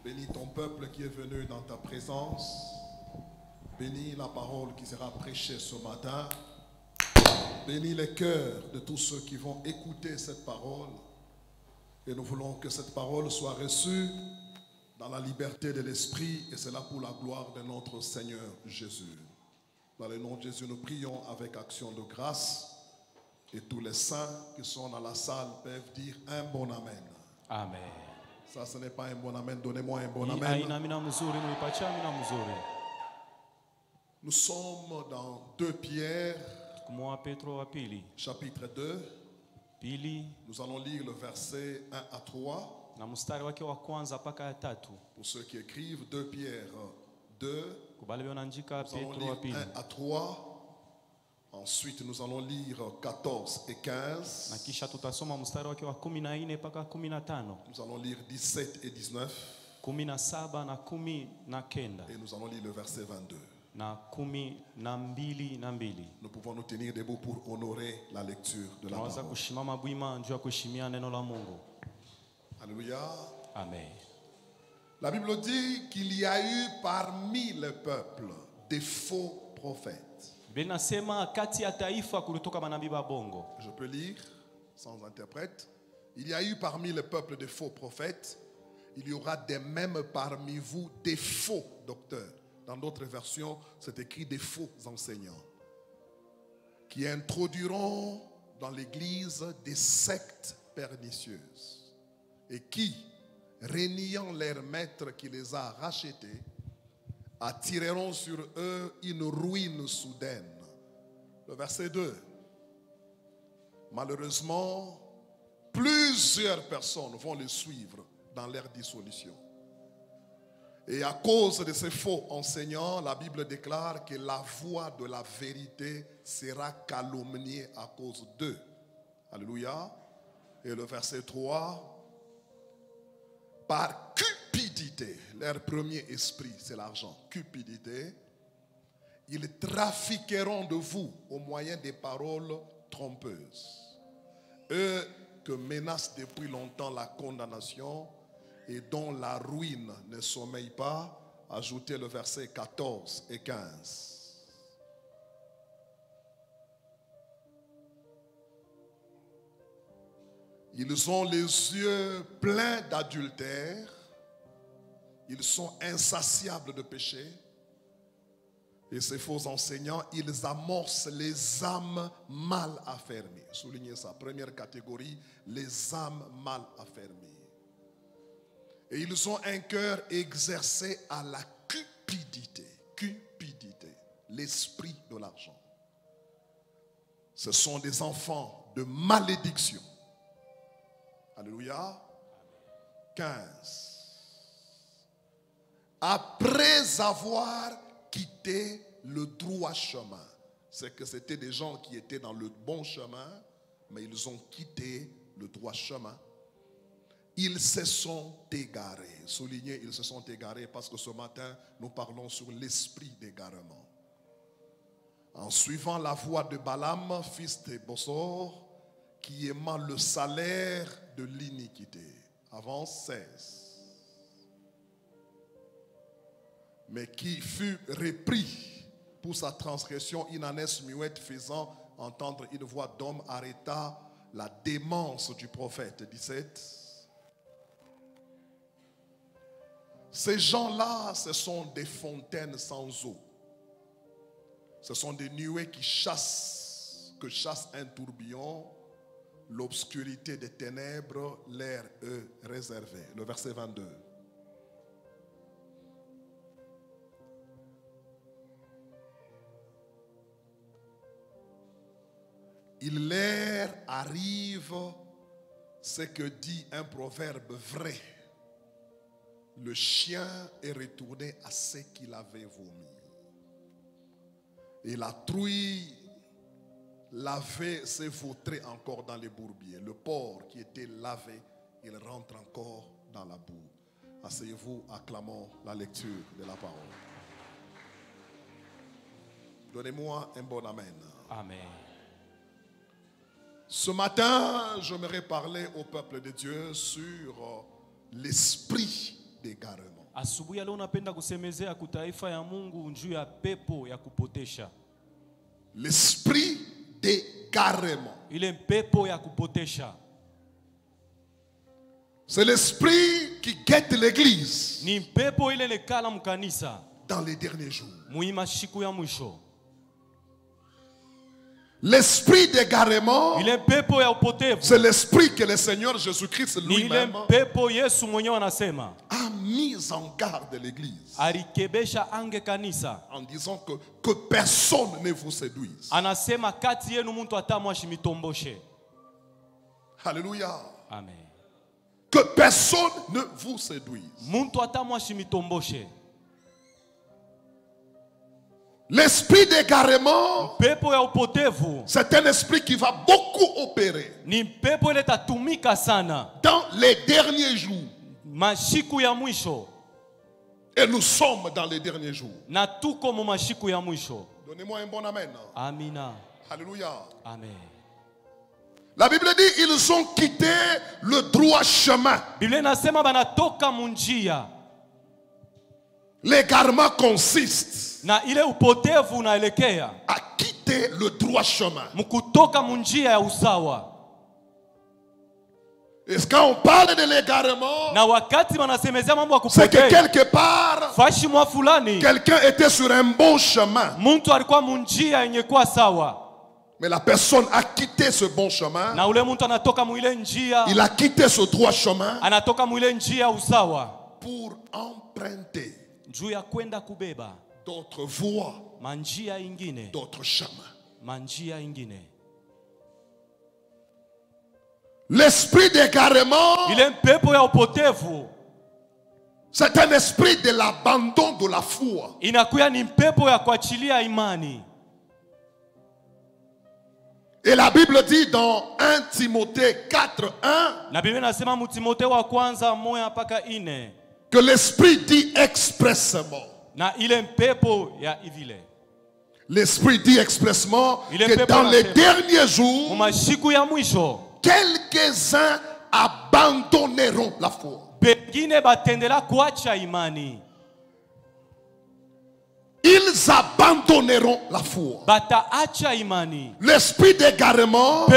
Bénis ton peuple qui est venu dans ta présence. Bénis la parole qui sera prêchée ce matin. Bénis les cœurs de tous ceux qui vont écouter cette parole. Et nous voulons que cette parole soit reçue dans la liberté de l'esprit, et c'est là pour la gloire de notre Seigneur Jésus. Dans le nom de Jésus, nous prions avec action de grâce. Et tous les saints qui sont dans la salle peuvent dire un bon amen. Amen. Ça, ce n'est pas un bon amen. Donnez-moi un bon amen. Nous sommes dans 2 Pierre, chapitre 2. Nous allons lire le verset 1 à 3. Pour ceux qui écrivent, 2 Pierre 2. Nous allons lire 1 à 3. Ensuite, nous allons lire 14 et 15. Nous allons lire 17 et 19. Et nous allons lire le verset 22. Nous pouvons nous tenir debout pour honorer la lecture de la parole. Alléluia. Amen. La Bible dit qu'il y a eu parmi le peuple des faux prophètes. Je peux lire sans interprète. Il y a eu parmi le peuple des faux prophètes. Il y aura des mêmes parmi vous des faux docteurs. Dans d'autres versions, c'est écrit des faux enseignants qui introduiront dans l'Église des sectes pernicieuses et qui, reniant leur maître qui les a rachetés, attireront sur eux une ruine soudaine. Le verset 2. Malheureusement, plusieurs personnes vont les suivre dans leur dissolution. Et à cause de ces faux enseignants, la Bible déclare que la voix de la vérité sera calomniée à cause d'eux. Alléluia. Et le verset 3. Par cupidité, leur premier esprit, c'est l'argent, cupidité, ils trafiqueront de vous au moyen des paroles trompeuses. Eux que menace depuis longtemps la condamnation et dont la ruine ne sommeille pas. Ajoutez le verset 14 et 15. Ils ont les yeux pleins d'adultère. Ils sont insatiables de péché. Et ces faux enseignants, ils amorcent les âmes mal affermies. Soulignez ça. Première catégorie, les âmes mal affermies. Et ils ont un cœur exercé à la cupidité. Cupidité. L'esprit de l'argent. Ce sont des enfants de malédiction. Alléluia. 15. Après avoir quitté le droit chemin. C'est que c'était des gens qui étaient dans le bon chemin, mais ils ont quitté le droit chemin. Ils se sont égarés. Soulignez, ils se sont égarés parce que ce matin, nous parlons sur l'esprit d'égarement. En suivant la voie de Balaam, fils de Bossor, qui aima le salaire de l'iniquité. Avance 16. Mais qui fut repris pour sa transgression, une ânesse muette faisant entendre une voix d'homme arrêta la démence du prophète. 17. Ces gens-là, ce sont des fontaines sans eau. Ce sont des nuées que chasse un tourbillon. L'obscurité des ténèbres leur est réservée. Le verset 22. Il leur arrive ce que dit un proverbe vrai. Le chien est retourné à ce qu'il avait vomi. Et la trouille lavé s'est vautré encore dans les bourbiers. Le porc qui était lavé, il rentre encore dans la boue. Asseyez-vous, acclamons la lecture de la parole. Donnez-moi un bon amen. Amen. Ce matin, j'aimerais parler au peuple de Dieu sur l'esprit d'égarement. Asubuhi leo napenda kusemezea kutaifa ya Mungu njuu ya pepo ya kupotesha. L'esprit d'égarement. Ile pepo ya kupotesha. C'est l'esprit qui guette l'église. Ni pepo ile nekala mkanisa. Dans les derniers jours. Muima siku ya mwisho. L'esprit d'égarement, c'est l'esprit que le Seigneur Jésus-Christ lui-même a mis en garde l'église en disant que personne ne vous séduise. Alléluia. Amen. Que personne ne vous séduise. L'esprit d'égarement, c'est un esprit qui va beaucoup opérer dans les derniers jours. Et nous sommes dans les derniers jours. Donnez-moi un bon amen. Amina. Alléluia. Amen. La Bible dit ils ont quitté le droit chemin. L'égarement consiste à quitter le droit chemin. Et quand on parle de l'égarement, c'est que quelque part, quelqu'un était sur un bon chemin. Mais la personne a quitté ce bon chemin. Il a quitté ce droit chemin pour emprunter d'autres voies, d'autres chemins. L'esprit d'égarement, c'est un esprit de l'abandon de la foi. Et la Bible dit dans 1 Timothée 4:1 que l'esprit dit expressément. L'esprit dit expressément que dans les derniers jours, quelques-uns abandonneront la foi. Ils abandonneront la foi. L'esprit d'égarement,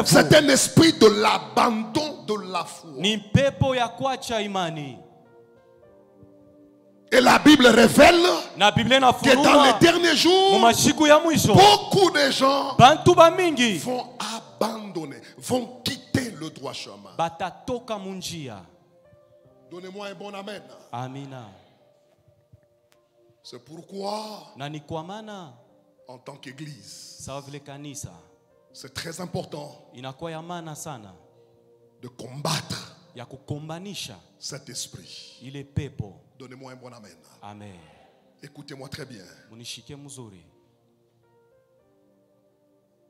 c'est un esprit de l'abandon de la foi. Et la Bible révèle que dans les derniers jours, beaucoup de gens vont abandonner, vont quitter le droit chemin. Donnez-moi un bon amen. Amina. C'est pourquoi, en tant qu'église, c'est très important de combattre cet esprit. Donnez-moi un bon amen. Amen. Écoutez-moi très bien.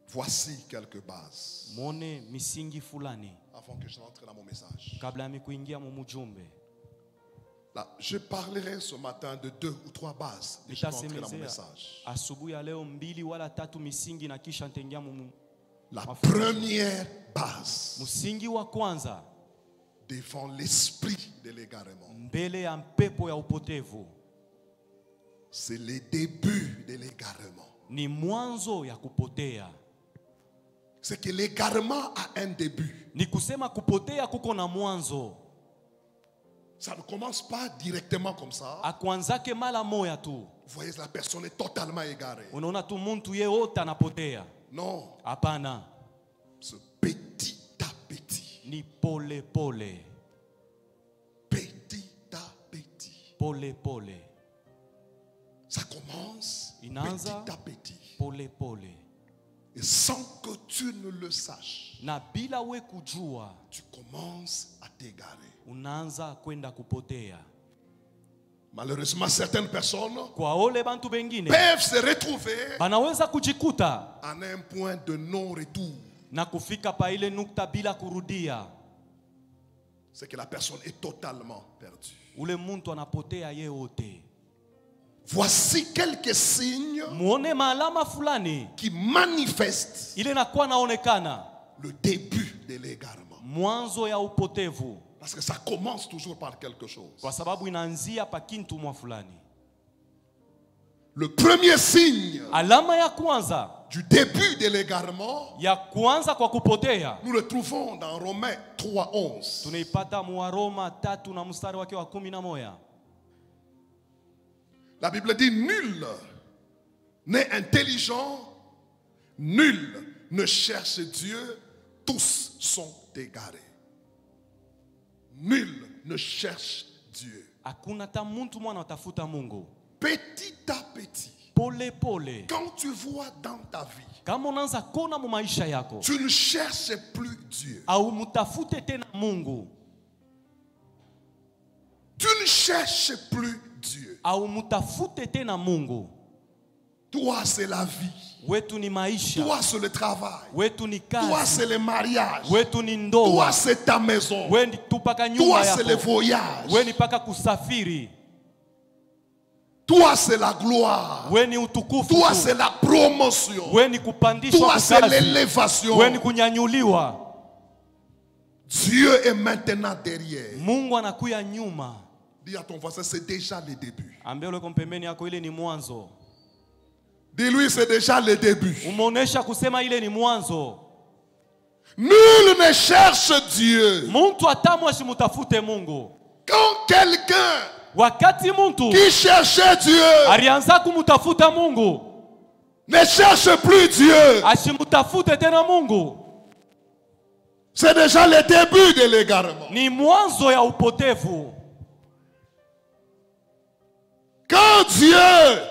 Voici quelques bases. Avant que je rentre dans mon message. Là, je parlerai ce matin de 2 ou 3 bases. Et je vais entrer dans mon message. La première base devant l'esprit de l'égarement, c'est le début de l'égarement. C'est que l'égarement a un début. Ça ne commence pas directement comme ça. Vous voyez, la personne est totalement égarée. Non. C'est petit à petit. Petit à petit. Ça commence petit à petit. Et sans que tu ne le saches, tu commences à t'égarer. Malheureusement, certaines personnes peuvent se retrouver en un point de non-retour. C'est que la personne est totalement perdue. Voici quelques signes qui manifestent le début de l'égarement. Parce que ça commence toujours par quelque chose. Kwa sababu inaanzia pa kintu mwa fulani. Le premier signe Alama ya kwanza du début de l'égarement, ya kwanza kwa kupotea nous le trouvons dans Romains 3:11. tunaipata mu Roma 3 na mstari wake wa 11. La Bible dit nul n'est intelligent, nul ne cherche Dieu, tous sont égarés. Nul ne cherche Dieu. Hakuna ta muntu mwana utafuta Mungu. Petit à petit, Pole pole. quand tu vois dans ta vie, Kama unaanza kona mu maisha yako, tu ne cherches plus Dieu. au mutafute tena Mungu. Tu ne cherches plus Dieu. Au mutafute tena Mungu. Toi, c'est la vie. Wetu ni maisha. Toi, c'est le travail. Wetu ni Toi, kazi. c'est le mariage. Wetu ni Toi, ndoa. c'est ta maison. Wewe tu paka nyumba Toi, yako. c'est le voyage. Wewe ni paka kusafiri. Toi, c'est la gloire. Wewe ni utukufu. Toi, tu. c'est la promotion. Wewe ni kupandishwa Toi, c'est kukazi. l'élévation. Wewe ni kunyanyuliwa. Dieu est maintenant derrière. Mungu anakuya nyuma. Dis à ton voisin, c'est déjà le début. Ambia ule kompembeni yako ile ni mwanzo. Dis-lui, c'est déjà le début. Umeonesha kusema ile ni mwanzo. Nul ne cherche Dieu. Muntu atamwa shimutafute Mungu. Quand quelqu'un Wakati muntu qui cherchait Dieu alianza kumutafuta Mungu, ne cherche plus Dieu, ashimutafute tena Mungu, c'est déjà le début de l'égarement. ni mwanzo ya upotevu. Quand Dieu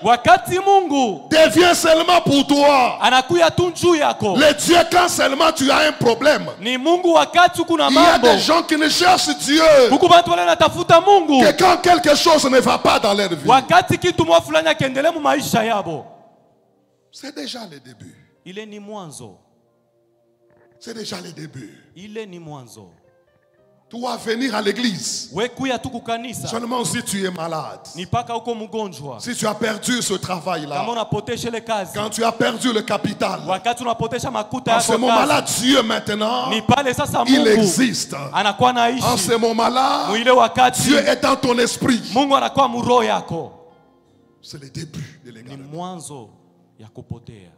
Wakati Mungu devient seulement pour toi, anakuya tu juu yako, le Dieu quand seulement tu as un problème. ni Mungu wakati kuna Il y a mambo. des gens qui ne cherchent Dieu Huku bantu wale natafuta Mungu que quand quelque chose ne va pas dans leur vie. wakati kitu mwa fulani akiendelea mu maisha yabo. C'est déjà le début. Ile ni mwanzo. C'est déjà le début. Ile ni mwanzo. Tu vas venir à l'église We kuya tu kukanisa seulement si tu es malade. ni paka uko mgonjwa. Si tu as perdu ce Kama travail-là, unapotesha ile kazi, quand tu as perdu le capital, wakati unapotesha makuta en ce yako moment-là, kazi, Dieu maintenant, ni pale sasa il Mungu existe. anakuwa En naishi. ce moment-là, Mwile wakati Dieu est dans ton esprit. Mungu anakuwa muroho yako. C'est le début de Ni l'égarement. mwanzo ya kupotea.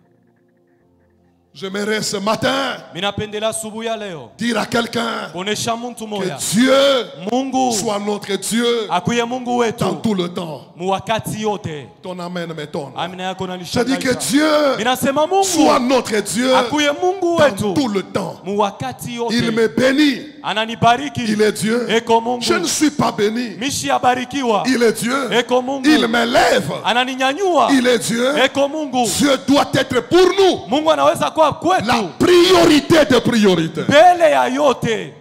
J'aimerais ce matin Minapendela asubuhi ya leo dire à quelqu'un kuonesha mtu moya que Dieu Mungu soit notre Dieu akuye Mungu wetu dans tout le temps. mu wakati yote. Ton amen m'étonne. Amina yako Je dis que nanishangaza. Dieu Minasema Mungu soit notre Dieu akuye Mungu dans wetu tout le temps. mu wakati Il yote. me bénit. Ananibariki. Il est Dieu. Eko Mungu. Je ne suis pas béni. Mishi abarikiwa. Il est Dieu. Eko Mungu. Il m'élève. Ananinyanyua. Il est Dieu. Eko Mungu. Dieu doit être pour nous Mungu anaweza kuwa la kwetu priorité de priorité. mbele ya yote.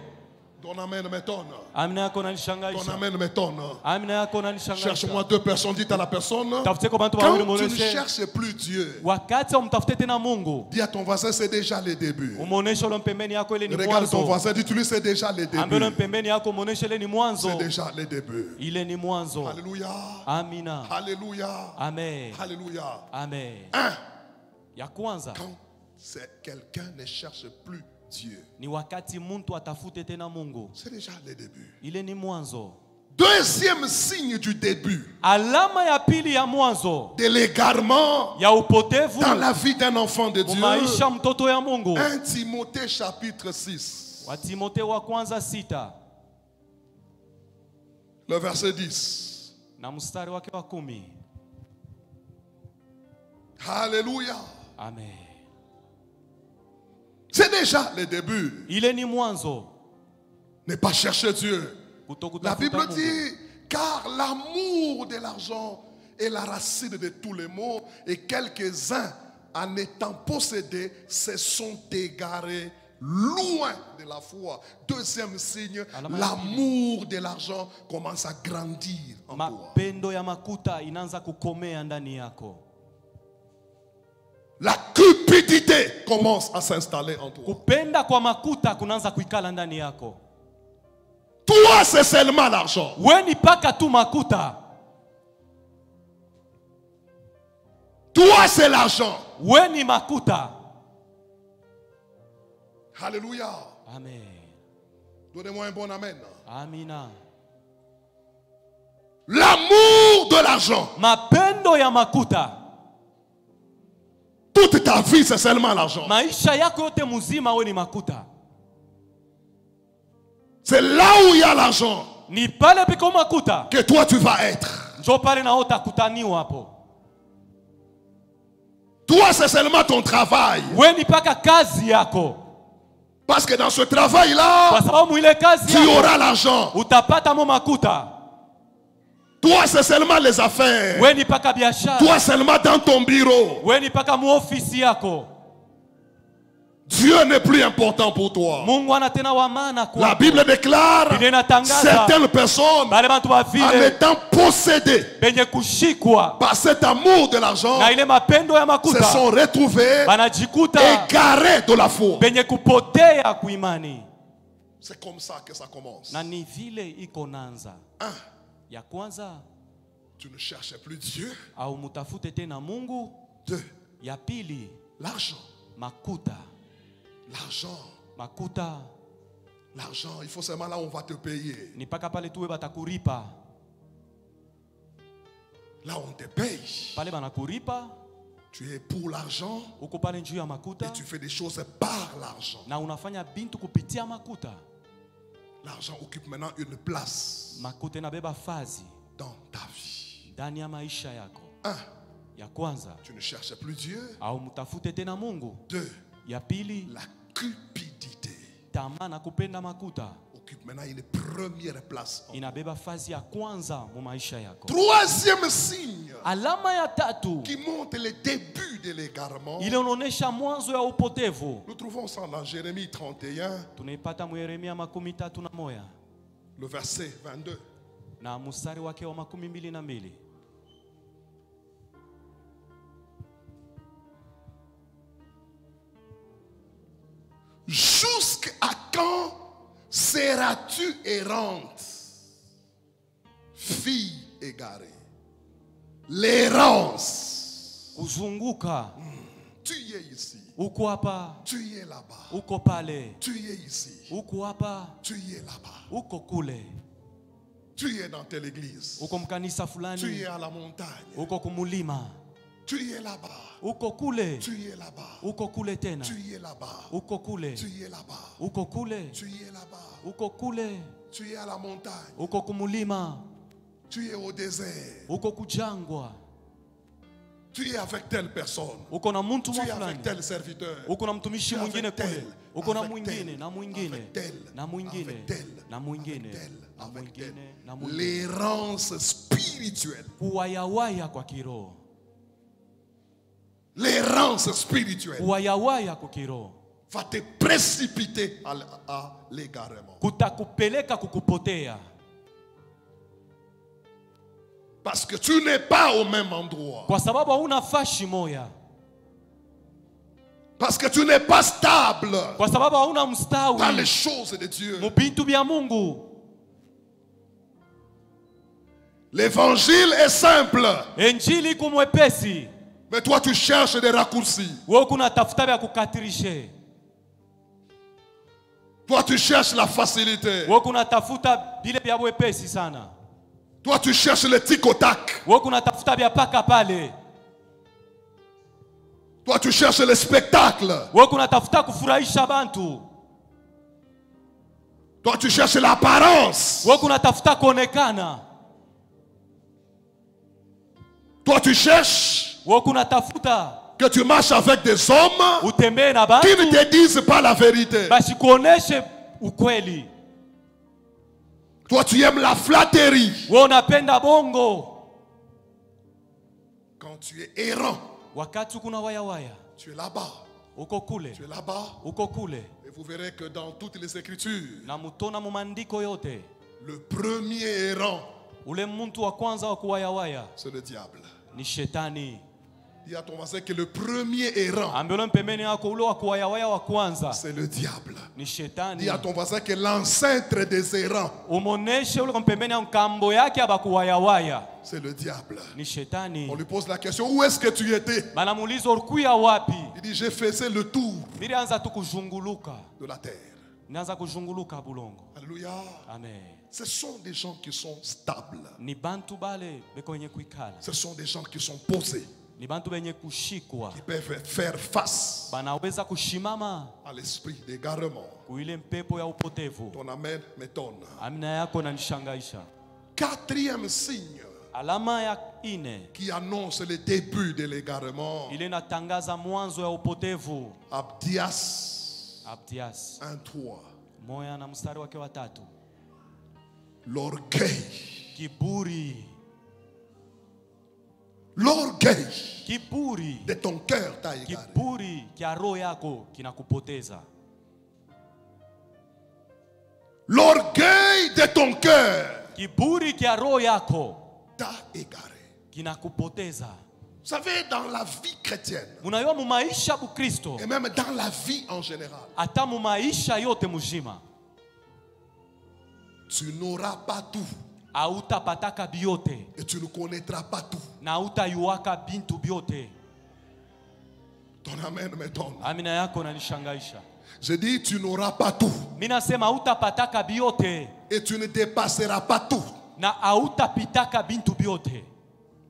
Ton amen m'étonne. Amina yako Ton nanishangaza. amen m'étonne. Amina yako nanishangaza. Cherche-moi deux personnes. Dites à la personne, Tafute kwa bantu quand wawili tu ne muoneshe. cherches plus Dieu, Wakati umtafute tena Mungu, dis à ton voisin, c'est déjà le début. umuoneshe ule mpembeni yako ile ni Regarde ton mwanzo. voisin, dis-lui, c'est déjà le Ambie ule début. mpembeni yako umuoneshe ile ni mwanzo. C'est déjà le début. Ile ni mwanzo. Alléluia. Amina. Alléluia. Amen. Alléluia. Amen. Un, Ya kwanza quand quelqu'un ne cherche plus Dieu, ni wakati muntu atafute tena Mungu. c'est déjà le début. Ile ni mwanzo. Deuxième signe du début Alama ya pili ya mwanzo de l'égarement ya upotevu dans la vie d'un enfant de mu Dieu. maisha mtoto ya Mungu. 1 Timothée chapitre 6, Wa Timotheo wa kwanza 6 le verset 10. na mstari wake wa 10. Alléluia. Amen. C'est déjà le début. Ile ni mwanzo. Ne pas chercher Dieu. Kutokutafuta La Bible Mungu. dit, car l'amour de l'argent est la racine de tous les maux, et quelques-uns, en étant possédés, se sont égarés loin de la foi. Deuxième signe, l'amour de l'argent commence à grandir en toi. Mapendo ya makuta inaanza kukomea ndani yako. La cupidité commence à s'installer en toi. Kupenda kwa makuta kunaanza kuikala ndani yako. Toi, c'est seulement l'argent. We ni paka tu makuta. Toi, c'est l'argent. We ni makuta. Alléluia. Amen. Donnez-moi un bon amen. Amina. L'amour de l'argent. Mapendo ya makuta. Toute ta vie, c'est seulement l'argent. Maisha yako yote muzima we ni makuta. C'est là où il y a l'argent Ni pale piko makuta. que toi tu vas être. Njo pale na utakutaniwa hapo. Toi, c'est seulement ton travail. We ni paka kazi yako. Parce que dans ce travail-là, Kwa sababu ile kazi tu yako auras l'argent. utapata mo makuta. Toi, c'est seulement les affaires. We ni paka biashara. Toi, seulement dans ton bureau. We ni paka mu ofisi yako. Dieu n'est plus important pour toi. Mungu ana tena wa maana kwa. La Bible déclare Biblia inatangaza certaines personnes bale bantu ba en vile étant possédées benye kushikwa par cet amour de l'argent na ile mapendo ya se makuta sont retrouvés banajikuta égarés de la foi. benye kupotea kuimani. C'est comme ça que ça commence. Na ni vile iko nanza. Un, Ya kwanza tu ne cherches plus Dieu. au mutafute tena Mungu. Deux, Ya pili l'argent. makuta. L'argent. Makuta L'argent, il faut seulement là où on va te payer. ni paka pale tuwe batakuripa. Là où on te paye. Pale banakuripa Tu es pour l'argent uko pale njuu ya makuta et tu fais des choses par l'argent. na unafanya bintu kupitia makuta. L'argent occupe maintenant une place Makuta inabeba fazi dans ta vie. ndani ya maisha yako. Un, Ya kwanza tu ne cherches plus Dieu. au mtafute tena Mungu. Deux, Ya pili la cupidité tamaa na kupenda makuta occupe maintenant une première place. inabeba fazi ya kwanza mu maisha yako. Troisième signe Alama ya tatu qui montre le début de l'égarement. ile unaonesha mwanzo ya upotevu Nous trouvons ça dans Jérémie 31, tunaipata mu Yeremia 31 le verset 22. na mstari wake wa 22. Jusqu'à quand seras-tu errante, fille égarée? L'errance. Kuzunguka, Tu y es ici. uko hapa, Tu y es là-bas. uko pale, Tu y es ici. uko hapa, Tu y es là-bas. uko kule, Tu y es dans telle église. uko mkanisa Tu y fulani, es à la montagne. uko kumulima, Tu y es là-bas. uko kule, Tu y es là-bas. uko kule tena, Tu y es là-bas. uko kule, Tu y es là-bas. uko kule, Tu y es là-bas. uko kule, Tu y es à la montagne. uko kumulima, Tu y es au désert. uko kujangwa, Tu es avec telle personne. uko na muntu Tu es avec fulani, tel serviteur. uko na mtumishi mwingine kule, uko na avec mwingine tel, na mwingine avec tel, na mwingine avec tel, na mwingine avec tel, na avec tel. mwingine na mwingine. L'errance spirituelle. Kuwayawaya kwa kiroho, L'errance spirituelle kuwayawaya kwa kiroho va te précipiter à l'égarement. kutakupeleka kukupotea, Parce que tu n'es pas au même endroit. kwa sababu hauna fashi moya, Parce que tu n'es pas stable kwa sababu hauna dans les mstawi choses de Dieu. mu bintu bya Mungu. L'évangile est simple. Injili iko mwepesi, Mais toi, tu cherches des raccourcis. wewe kuna tafuta vya kukatirishe, Toi, tu cherches la facilité. wewe kuna tafuta vile vya mwepesi sana, Toi, tu cherches le tic au tac. wewe kuna tafuta vya paka pale, Toi, tu cherches le spectacle. wewe kuna tafuta kufurahisha bantu, Toi, tu cherches l'apparence. wewe kuna tafuta kuonekana, Toi, tu cherches wewe kuna tafuta que tu marches avec des hommes utembee na qui ne bantu te disent pas la vérité. basi kuoneshe ukweli. Toi, tu aimes la flatterie. Wewe unapenda bongo, Quand tu es errant, wakati kuna wayawaya, tu es là-bas. uko kule, Tu es là-bas. uko kule, Et vous verrez que dans toutes les Écritures, na mutona mu maandiko yote, le premier errant, ule mtu wa kwanza wa kuwayawaya c'est le diable. ni shetani. Dis à ton voisin que le premier errant, Ambele pembeni yako, ule wa kuwayawaya wa kwanza c'est le diable. ni shetani. Dis à ton voisin que l'ancêtre des errants, Umoneshe ule pembeni ya kambo yake aba kuwayawaya c'est le diable. ni shetani. On lui pose la question, où est-ce que tu étais? Banamuuliza ulikuya wapi? Il dit, j'ai fait le tour Nilianza tu kuzunguluka de la terre. naanza kuzunguluka bulongo. Alléluia. Amen. Ce sont des gens qui sont stables. Ni bantu bale beko wenye kuikala. Ce sont des gens qui sont posés, Ni bantu benye kushikwa. qui peuvent faire face Banaweza kushimama à l'esprit d'égarement. kuile mpepo ya upotevu. Ton amen m'étonne. Amina yako inanishangaisha. Quatrième signe Alama ya ine qui annonce le début de l'égarement. ile inatangaza mwanzo ya upotevu. Abdias Abdias 1:3. moya na mstari wake wa 3. L'orgueil. Kiburi. L'orgueil Kiburi. de ton cœur t'a égaré. Kiburi kia roho yako kinakupoteza. L'orgueil de ton cœur Kiburi kia roho yako t'a égaré. kinakupoteza. Vous savez, dans la vie chrétienne, Unajua mu maisha bu Kristo, et même dans la vie en général, hata mu maisha yote mzima, tu n'auras pas tout hautapataka biote et tu ne connaîtras pas tout. na hautayuaka bintu biote. Ton amen m'étonne. Amina yako inanishangaisha. Je dis, tu n'auras pas tout Mimi nasema hautapataka biote et tu ne dépasseras pas tout. na hautapitaka bintu biote.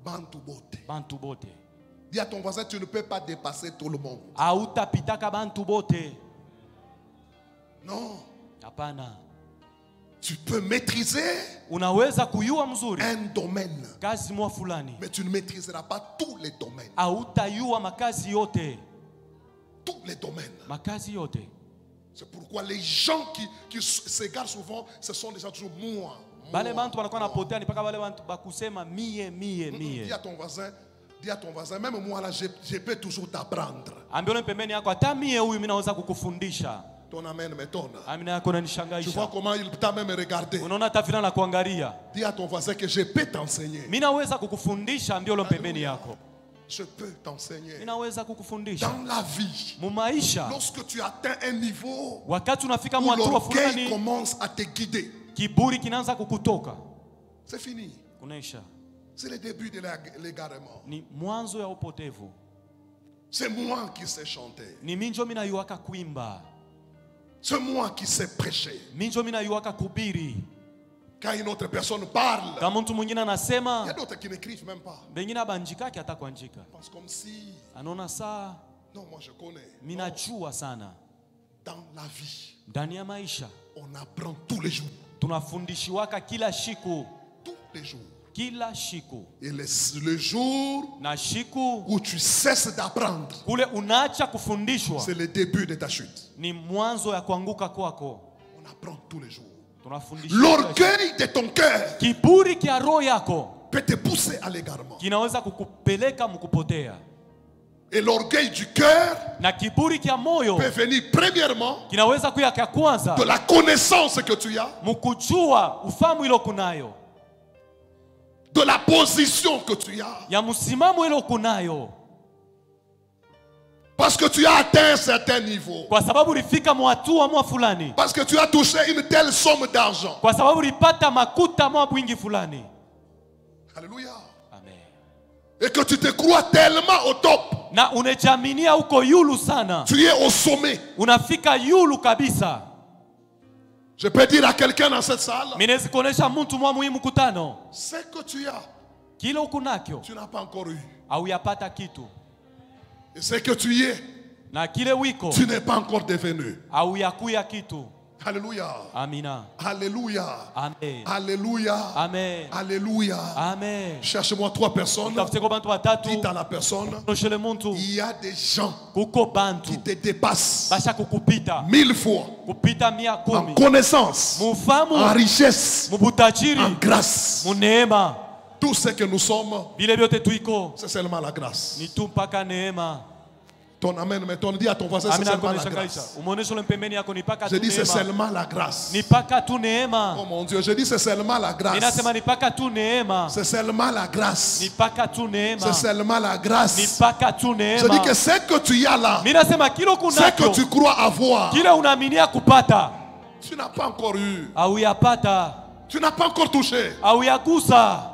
Bantu bote. Bantu bote. Dis à ton voisin, tu ne peux pas dépasser tout le monde. Hautapitaka bantu bote. Non. Hapana. Tu peux maîtriser Unaweza kuyua mzuri un domaine, kazi mwa fulani, mais tu ne maîtriseras pas tous les domaines. hautayua makazi yote. Tous les domaines. Makazi yote. C'est pourquoi les gens qui s'égarent souvent, ce sont des gens toujours moi. Bale bantu wanakuwa napotea ni paka bale bantu bakusema mie. Dis à ton voisin, même moi là, je peux toujours t'apprendre. Ambione pembeni yako hata mie huyu mimi naweza kukufundisha. Ton amen m'étonne. Amina yako Tu vois inanishangaisha. comment il t'a même regardé. Unaona hata vile na kuangalia. Dis à ton voisin que je peux t'enseigner. Mimi naweza kukufundisha ambiolo pembeni yako. Je peux t'enseigner. Mimi naweza kukufundisha. Dans la vie, Mu maisha lorsque tu atteins un niveau wakati unafika où mwatua l'orgueil fulani, commence à te guider, kiburi kinaanza kukutoka. c'est fini. Kunaisha. C'est le début de l'égarement. Ni mwanzo ya upotevu. C'est moi qui sais chanter. Ni minjo mimi nayuaka kuimba. C'est moi qui sais prêcher. Minjo mimi nayuaka kubiri. Quand une autre personne parle, Kama mtu mwingine il y a anasema, d'autres qui n'écrivent même pas. bengine abanjikake hata kuandika. Ils pensent comme si, Anaona saa non, moi je connais. mimi Non. najua sana. Dans la vie, Ndani ya maisha on apprend tous les jours. tunafundishiwaka kila shiku, Tous les jours. kila shiku. Et le jour Na shiku où tu cesses d'apprendre, kule unaacha kufundishwa c'est le début de ta chute. ni mwanzo ya kuanguka kwako. On apprend tous les jours. Tunafundishwa kila shiku. L'orgueil de ton cœur Kiburi kia roho yako peut te pousser à l'égarement. kinaweza kukupeleka mkupotea. Et l'orgueil du cœur Na kiburi kia moyo peut venir premièrement kinaweza kuya kia kwanza de la connaissance que tu as, mkujua ufamu ilo kunayo, de la position que tu as. ya msimamo ilo kunayo, Parce que tu as atteint un certain niveau. kwa sababu ulifika mwatua mwa fulani, Parce que tu as touché une telle somme d'argent. kwa sababu ulipata makuta mwa bwingi fulani. Alléluia. Amen. Et que tu te crois tellement au top. Na unejaminia uko yulu sana, Tu es au sommet. unafika yulu kabisa. Je peux dire à quelqu'un dans cette salle, Minezi kuonesha mtu mwa muhimu mkutano, ce que tu as, kile ukunakyo tu n'as pas encore eu. au yapata kitu, Et ce que tu es, na kile wiko tu n'es pas encore devenu. au yakuya kitu. Alléluia. Amina. Alléluia. Amen. Alléluia. Amen. Alléluia. Amen. Cherche-moi 3 personnes. Tafute kwa bantu watatu, Dites à la personne, noshele muntu il y a des gens kuko bantu qui te dépassent basha kukupita 1000 fois kupita mia en kumi connaissance, en mufamu richesse, en mubutajiri grâce. muneema. Tout ce que nous sommes, Vile vyote tuiko c'est seulement la grâce. ni tu mpaka neema. Ton amen, mais ton dit à ton voisin, c'est Amina seulement la kunishangaisha. grâce. Umuoneshe ule pembeni yako ni paka Je tu dis c'est neema. seulement la grâce. Ni paka tu neema. Oh mon Dieu, je dis c'est seulement la grâce. Ninasema ni paka tu neema. C'est seulement la grâce. Ni paka tu neema. C'est seulement la Ni grâce. paka tu Je dis neema. que ce que tu as là, Minasema kile ce que kunakyo, tu crois avoir, kile unaaminia kupata tu n'as pas encore eu. au yapata Tu n'as pas encore touché. au yagusa.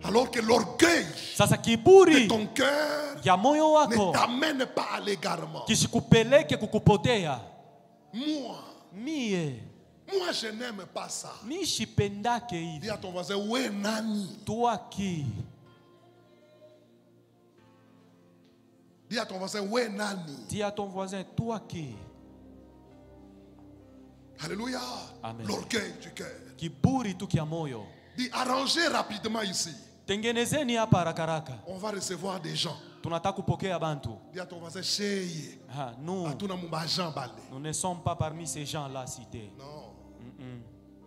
Alors que l'orgueil Sasa de kiburi ton cœur ya moyo ne wako t'amène pas à l'égarement. kisikupeleke kukupotea. Moi, Mie. Moi, je n'aime pas ça. Mi shipendake hivi. Dis à ton voisin, où est Nani? Toi qui. Dis à ton voisin, où est Nani? Dis à ton voisin, toi qui. Alléluia. Amen. L'orgueil du cœur. Kiburi tu kia moyo. Dis, arrangez rapidement ici. Tengenezeni hapa haraka haraka. On va recevoir des gens. Tunataka kupokea bantu. Dis à ton voisin, cheye. Nous ne sommes pas parmi ces gens-là cités. Non.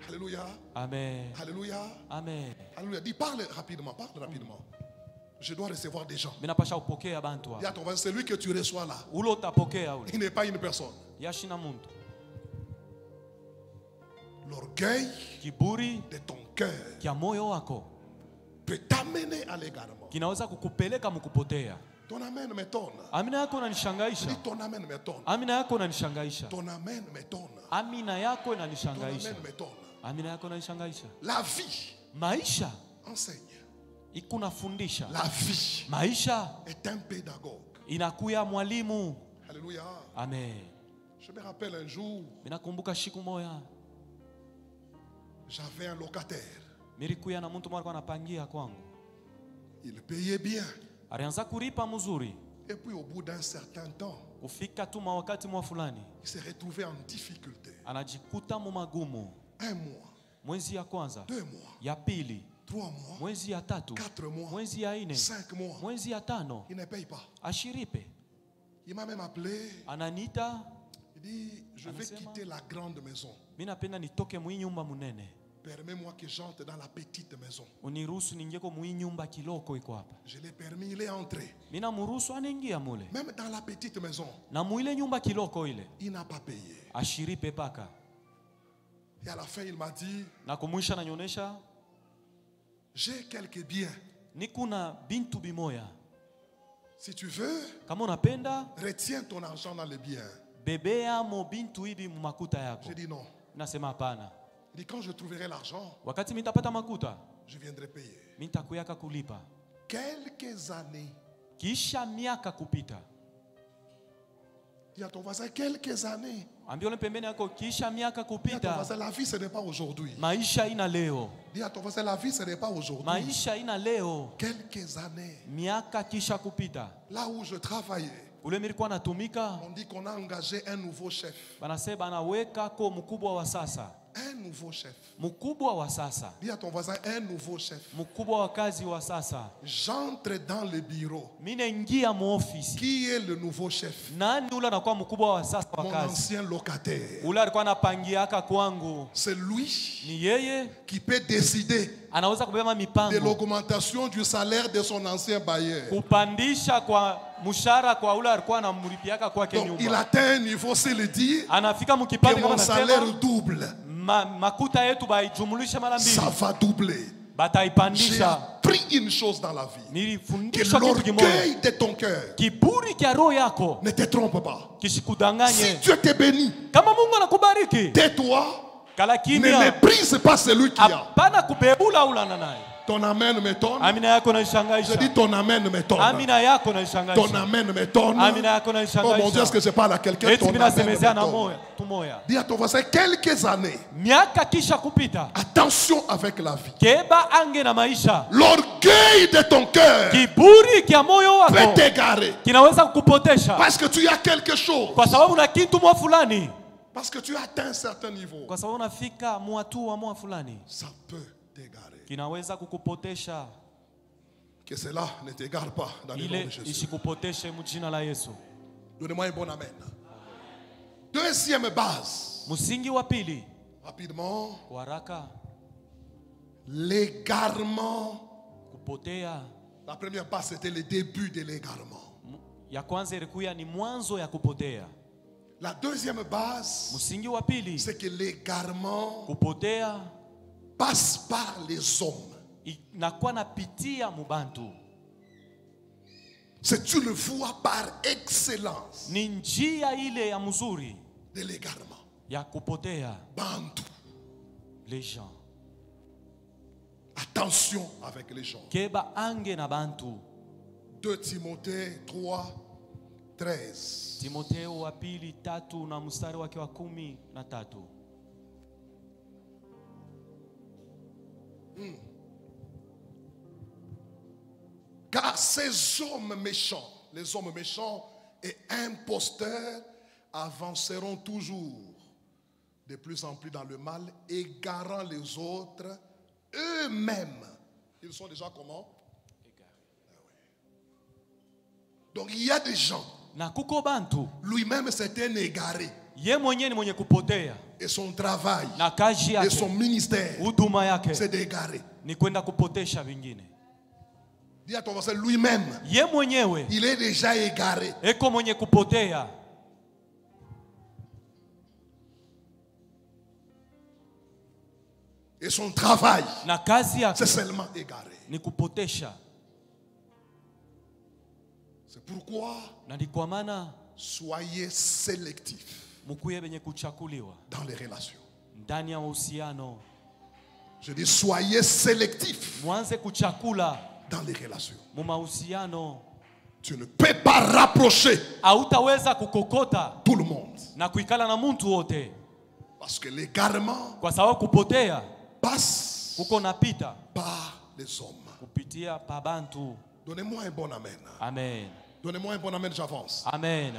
Alléluia. Amen. Alléluia. Amen. Alléluia. Dis, parle rapidement, parle rapidement. Je dois recevoir des gens. Dis à ton voisin, celui que tu reçois là, il n'est pas une personne. L'orgueil de ton cœur peut t'amener à l'égarement. Ton amen m'étonne. Dis, ton amen m'étonne. Ton amen m'étonne. Ton amen m'étonne. La vie enseigne. La vie est un pédagogue. Alléluia. Amen. Je me rappelle un jour, j'avais un locataire. Il payait bien. Et puis au bout d'un certain temps, il s'est retrouvé en difficulté. Un mois, 2 mois, 3 mois, 4 mois, 5 mois. Il ne paye pas. Il m'a même appelé. Il dit, je vais quitter la grande maison. Permets-moi que j'entre dans la petite maison. Je l'ai permis, il est entré. Même dans la petite maison, il n'a pas payé. Et à la fin, il m'a dit, j'ai quelques biens. Si tu veux, retiens ton argent dans les biens. J'ai dit non. Il dit, quand je trouverai l'argent, je viendrai payer. Quelques années. Dis à ton voisin, quelques années. Dis à ton voisin, la vie, ce n'est pas aujourd'hui. Dis à ton voisin, la vie, ce n'est pas aujourd'hui. Quelques années. Là où je travaillais, on dit qu'on a engagé un nouveau chef. Un nouveau chef. Dis à ton voisin, un nouveau chef. J'entre dans le bureau. Qui est le nouveau chef? Mon ancien locataire. C'est lui qui peut décider de l'augmentation du salaire de son ancien bailleur. Donc, il atteint un niveau, c'est le dire que mon salaire double. Ça va doubler. J'ai appris une chose dans la vie, que l'orgueil de ton cœur ne te trompe pas. Si Dieu te bénit, tais-toi, ne méprise pas celui qui a. Ton amen m'étonne. Je dis ton amen m'étonne. Ton amen m'étonne. Oh mon Dieu, est-ce que je parle à quelqu'un? Ton amen m'étonne. Dis à ton voisin, quelques années. Attention avec la vie. L'orgueil de ton cœur peut t'égarer. Parce que tu as quelque chose. Parce que tu as atteint un certain niveau. Ça peut t'égarer. Que cela ne t'égare pas dans le nom de Jésus. Donnez-moi un bon amen. Deuxième base. Rapidement. L'égarement. La première base, c'était le début de l'égarement. La deuxième base, c'est que l'égarement passe par les hommes. C'est une voie par excellence de l'égarement. Bantu. Les gens. Attention avec les gens. 2 Timothée 3, 13. Timotheo wa pili 3 na mstari wake wa 13. Car ces hommes méchants, les hommes méchants et imposteurs avanceront toujours de plus en plus dans le mal, égarant les autres eux-mêmes. Ils sont déjà comment? Donc il y a des gens, Na kuko bantu lui-même c'est un égaré. ye mwenyewe ni mwenye kupotea, Et son travail, na kazi et yake, son ministère, huduma yake c'est d'égarer. ni kwenda kupotesha vingine. Dis à ton voisin, lui-même, Ye mwenyewe il est déjà égaré. eko mwenye kupotea. Et son travail, Na kazi yake c'est seulement égaré. ni kupotesha. C'est pourquoi Na ni kwa maana soyez sélectifs mkuye benye kuchakuliwa dans les relations. ndani ya uhusiano. Je dis soyez sélectifs Mwanze kuchakula dans les relations. mu mahusiano. Tu ne peux pas rapprocher Hautaweza kukokota tout le monde. na kuikala na muntu wote, Parce que l'égarement kwa sababu kupotea passe kuko napita par les hommes. kupitia pa bantu. Donnez-moi un bon amen. Amen. Donnez-moi un bon amen, j'avance. Amen.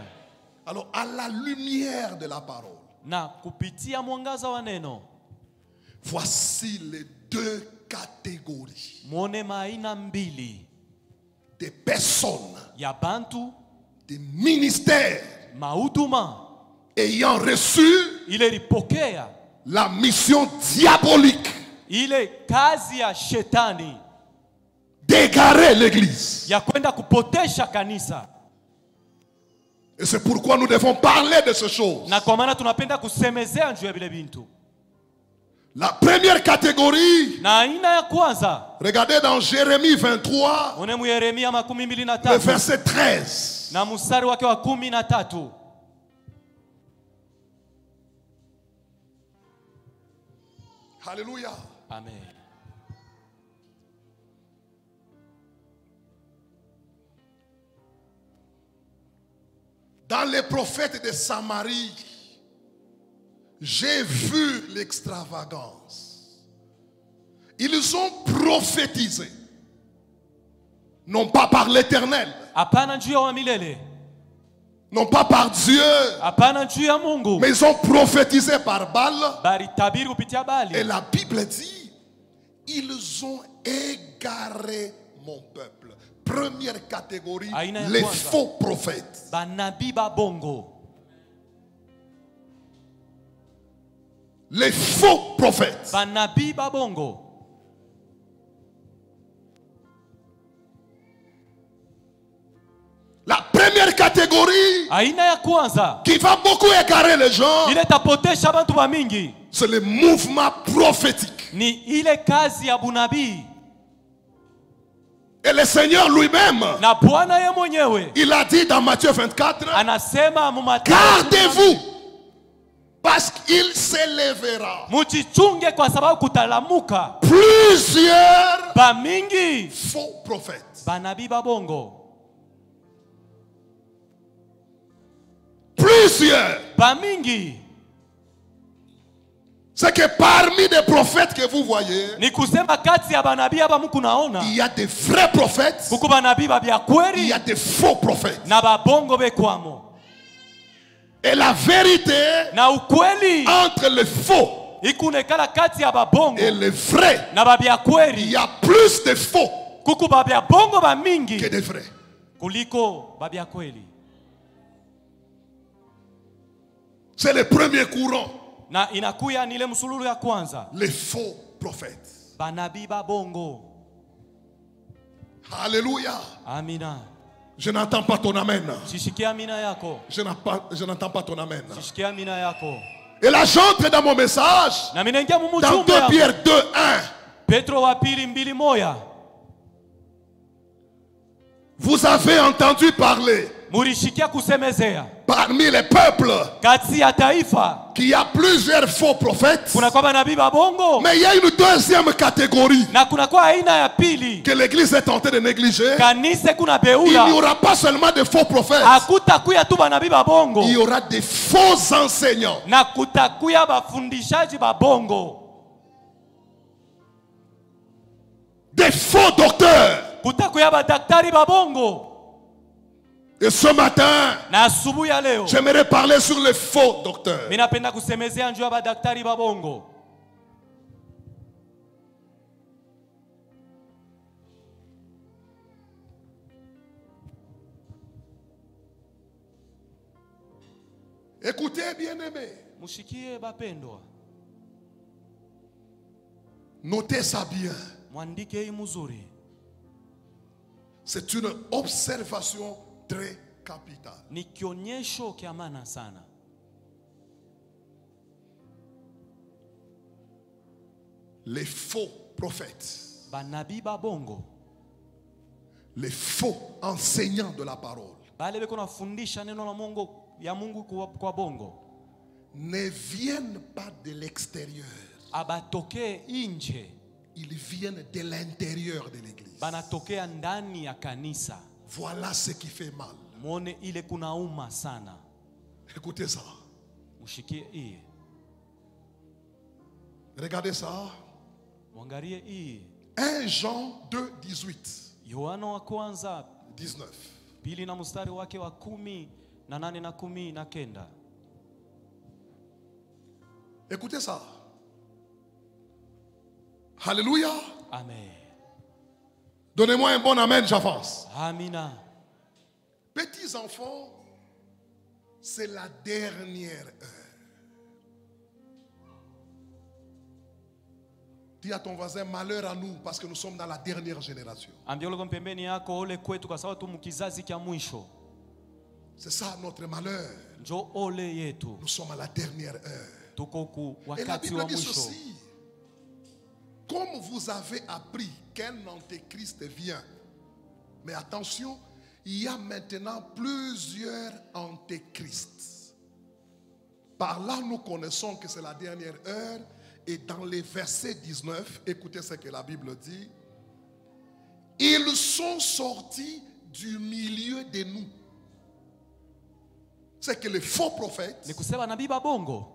Alors, à la lumière de la parole, Na kupitia mwangaza wa neno, voici les deux catégories muone maaina mbili des personnes, ya bantu des ministères mahuduma ayant reçu ile lipokea la mission diabolique ile kazi ya shetani d'égarer l'église. ya kwenda kupotesha kanisa. Et c'est pourquoi nous devons parler de ces choses. Na kwa maana tunapenda kusemezea njuu ya vile bintu. La première catégorie, Na aina ya kwanza, regardez dans Jérémie 23, une mu Yeremia le 23 verset 13. na mstari wake wa 13. Alléluia. Amen. Dans les prophètes de Samarie, j'ai vu l'extravagance. Ils ont prophétisé, non pas par l'Éternel, Hapana njuu ya wa milele, non pas par Dieu, hapana njuu ya Mungu, mais ils ont prophétisé par Baal. bali tabiri kupitia Et Bali. la Bible dit, ils ont égaré mon peuple. Première catégorie, Aina ya les kwanza. faux prophètes. Banabii ba bongo, Les faux prophètes. banabii ba bongo. La première catégorie Aina ya kwanza qui va beaucoup égarer les gens, ile tapotesha bantu ba mingi c'est le mouvement prophétique. ni ile kazi ya bunabii. Et le Seigneur lui-même, Na Bwana ye mwenyewe il a dit dans Matthieu 24, anasema mu Mathayo, gardez-vous, parce qu'il s'élèvera mujichunge kwa sababu kutalamuka plusieurs ba mingi faux prophètes. banabii ba bongo, Plusieurs. ba mingi. C'est que parmi les prophètes que vous voyez, Ni kusema kati ya banabii hapa mku naona il y a des vrais prophètes, kuko banabii ba bya il y kweli a des faux prophètes. na ba bongo bekwamo. Et la vérité Na ukweli entre les faux ikunekala kati ya ba bongo et les vrais, na ba bya il kweli. y a plus de faux Kuko ba bya bongo ba que mingi de vrais. kuliko ba bya kweli. C'est le premier courant, Na inakuya ni ile msululu ya kwanza, les faux prophètes. banabii ba bongo. Alléluia. Amina. Je n'entends pas ton amen. Sishikia amina yako. Je n'entends pas ton amen. Sishikia amina yako. Et là, j'entre dans mon message Na minengia mu dans mjumbe 2 ya Pierre 2, 1. Petro wa pili 2:1. Vous avez entendu parler Mulishikia kusemezea parmi les peuples kati ya taifa qu'il y a plusieurs faux prophètes. kuna kwa manabii babongo, Mais il y a une deuxième catégorie na kuna kwa aina ya pili que l'Église est tentée de négliger. kanisa kuna Il n'y beula. aura pas seulement de faux prophètes. Hakutakuya tu banabii babongo, Il y aura des faux enseignants. na kutakuya bafundishaji babongo, Des faux docteurs. kutakuya badaktari babongo. Et ce matin, Na asubuhi ya leo j'aimerais parler sur les faux docteurs. minapenda kusemezea njoo ya badaktari babongo. Écoutez, bien-aimés. Mushikie bapendwa, Notez ça bien. mwandike hii mzuri. C'est une observation très capitale. Ni kionyesho kia maana sana. Les faux prophètes, Banabii babongo, les faux enseignants de la parole bale beko nafundisha neno la Mungu ya Mungu kwa bongo, ne viennent pas de l'extérieur. abatokee nje, Ils viennent de l'intérieur de l'église. banatokea ndani ya kanisa. Voilà ce qui fait mal. Muone ile kunauma sana. Écoutez ça. Mushikie hii, Regardez ça. mwangalie hii. 1 Jean 2, 18. Yohana wa kwanza 19. pili na mstari wake wa 18 na 19. Écoutez ça. Alléluia. Amen. Donnez-moi un bon amen, j'avance. Amina. Petits enfants, c'est la dernière heure. Dis à ton voisin, malheur à nous parce que nous sommes dans la dernière génération. Ambia ule pembeni yako ole kwetu kwa sababu tu mkizazi kia mwisho. C'est ça notre malheur. Njo ole yetu. Nous sommes à la dernière heure. Tuko ku Et la wakati Bible wa dit mwisho. ceci. Comme vous avez appris qu'un antéchrist vient, mais attention, il y a maintenant plusieurs antéchrists. Par là, nous connaissons que c'est la dernière heure. Et dans les versets 19, écoutez ce que la Bible dit. Ils sont sortis du milieu de nous. C'est que les faux prophètes, Ni kusema nabii babongo,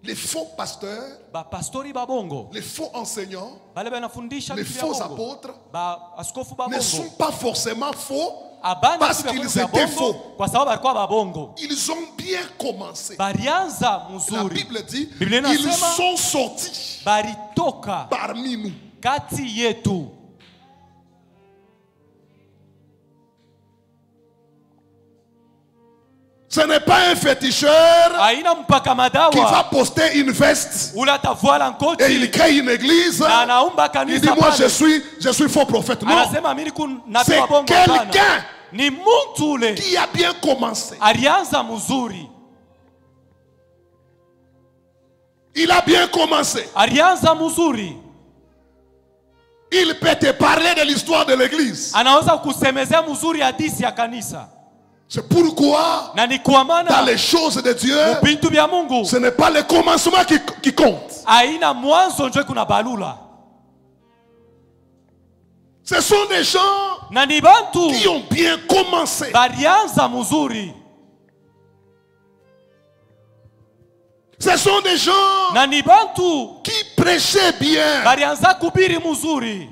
les faux pasteurs, ba pastori babongo, les faux enseignants, bale banafundisha les vitu vya faux bongo. apôtres Ba askofu ne babongo. sont pas forcément faux Abana parce vitu vya qu'ils bongo vya étaient bongo, faux. kwa sababu alikuwa babongo. Ils ont bien commencé. Barianza La mzuri. Bible dit, Biblia ils inasema sont sortis baritoka parmi nous. kati yetu. Ce n'est pas un féticheur Haina mpaka qui va madawa. poster une veste Ule atavoila et il nkoti crée une église. na anaumba Il dit, kanisa moi pale. je suis faux prophète. Non, Anasema mimi ni nabii c'est wa bongo hapana. quelqu'un Ni mtu ule qui a bien commencé. alianza mzuri. Il a bien commencé. Alianza mzuri. Il peut te parler de l'histoire de l'église. Anaweza kusemezea mzuri hadithi ya kanisa. C'est pourquoi Na ni kwa dans maana les choses de Dieu, bintu vya Mungu ce n'est pas le commencement qui compte. haina mwanzo njo kuna balula. Ce sont des gens Na ni bantu qui ont bien commencé. balianza mzuri. Ce sont des gens Na ni bantu qui prêchaient bien. balianza kubiri mzuri.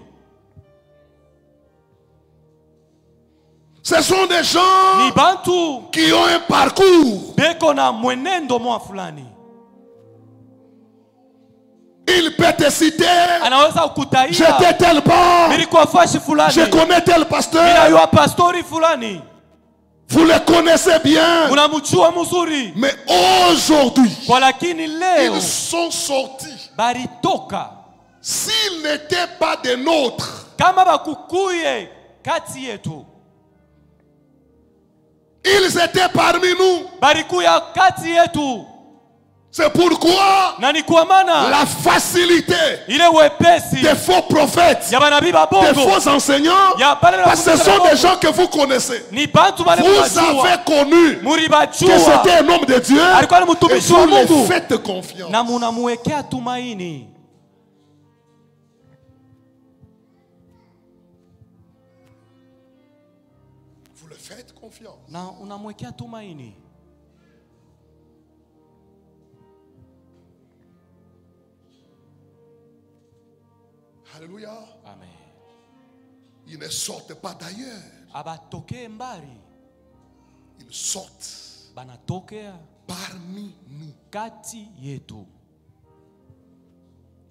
Ce sont des gens Ni bantu qui ont un parcours. beko na mwenendo mwa fulani. Il peut te citer. Anaweza kukutaia J'étais tel bord. nilikuwa fashi fulani. Je connais tel pasteur. Ninayua pastori fulani. Vous le connaissez bien. Munamjua mzuri. Mais aujourd'hui, Kwa lakini leo ils sont sortis. baritoka S'ils n'étaient pas des nôtres, kama bakukuye kati yetu. ils étaient parmi nous. Barikuya kati yetu. C'est pourquoi Na ni kwa maana la facilité ile wepesi des faux prophètes, ya banabii ba des bongo faux enseignants, ya bale ba parce que ce kufundisha sont ba des bongo. gens que vous connaissez. Ni bantu bale Vous mnajua. avez connu que Mulibajua. c'était un homme de Dieu Alikuwa ni et mtumishi wa vous lui Mungu. faites confiance. Na munamuwekea tumaini. Vous le faites confiance. Na unamwekea tumaini. Alléluia. Amen. Ils ne sortent pas d'ailleurs. Abatokee mbali. Ils sortent Banatokea parmi nous, kati yetu.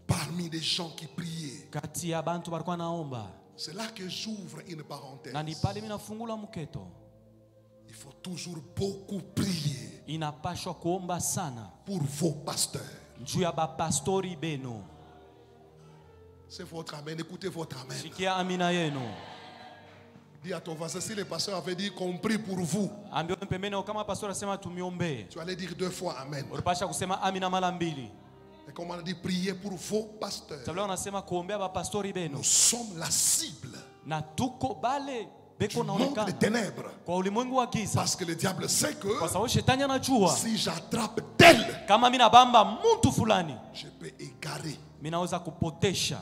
parmi les gens qui priaient. Kati ya bantu balikuwa naomba. C'est là que j'ouvre une parenthèse. Na ni pale mimi nafungula mketo. Il faut toujours beaucoup prier Inapashwa kuomba sana. pour vos pasteurs. Juu ya bapastori benu. C'est votre amen. Écoutez votre amen. Sikia amina yenu. Dis à ton voisin, si le pasteur avait dit qu'on prie pour vous, Ambio pembeni kama pastori asema tumiombee. tu allais dire 2 fois amen. Ulipasha kusema amina mara mbili. Et comme on a dit, prier pour vos pasteurs. Sababu unasema kuombea bapastori benu. Nous sommes la cible Na tuko bale du beko monde des naonekana ténèbres. kwa ulimwengu wa giza. Parce que le diable sait que Kwa sababu shetani anajua si j'attrape tel, kama mimi nabamba mtu fulani, je peux égarer mimi naweza kupotesha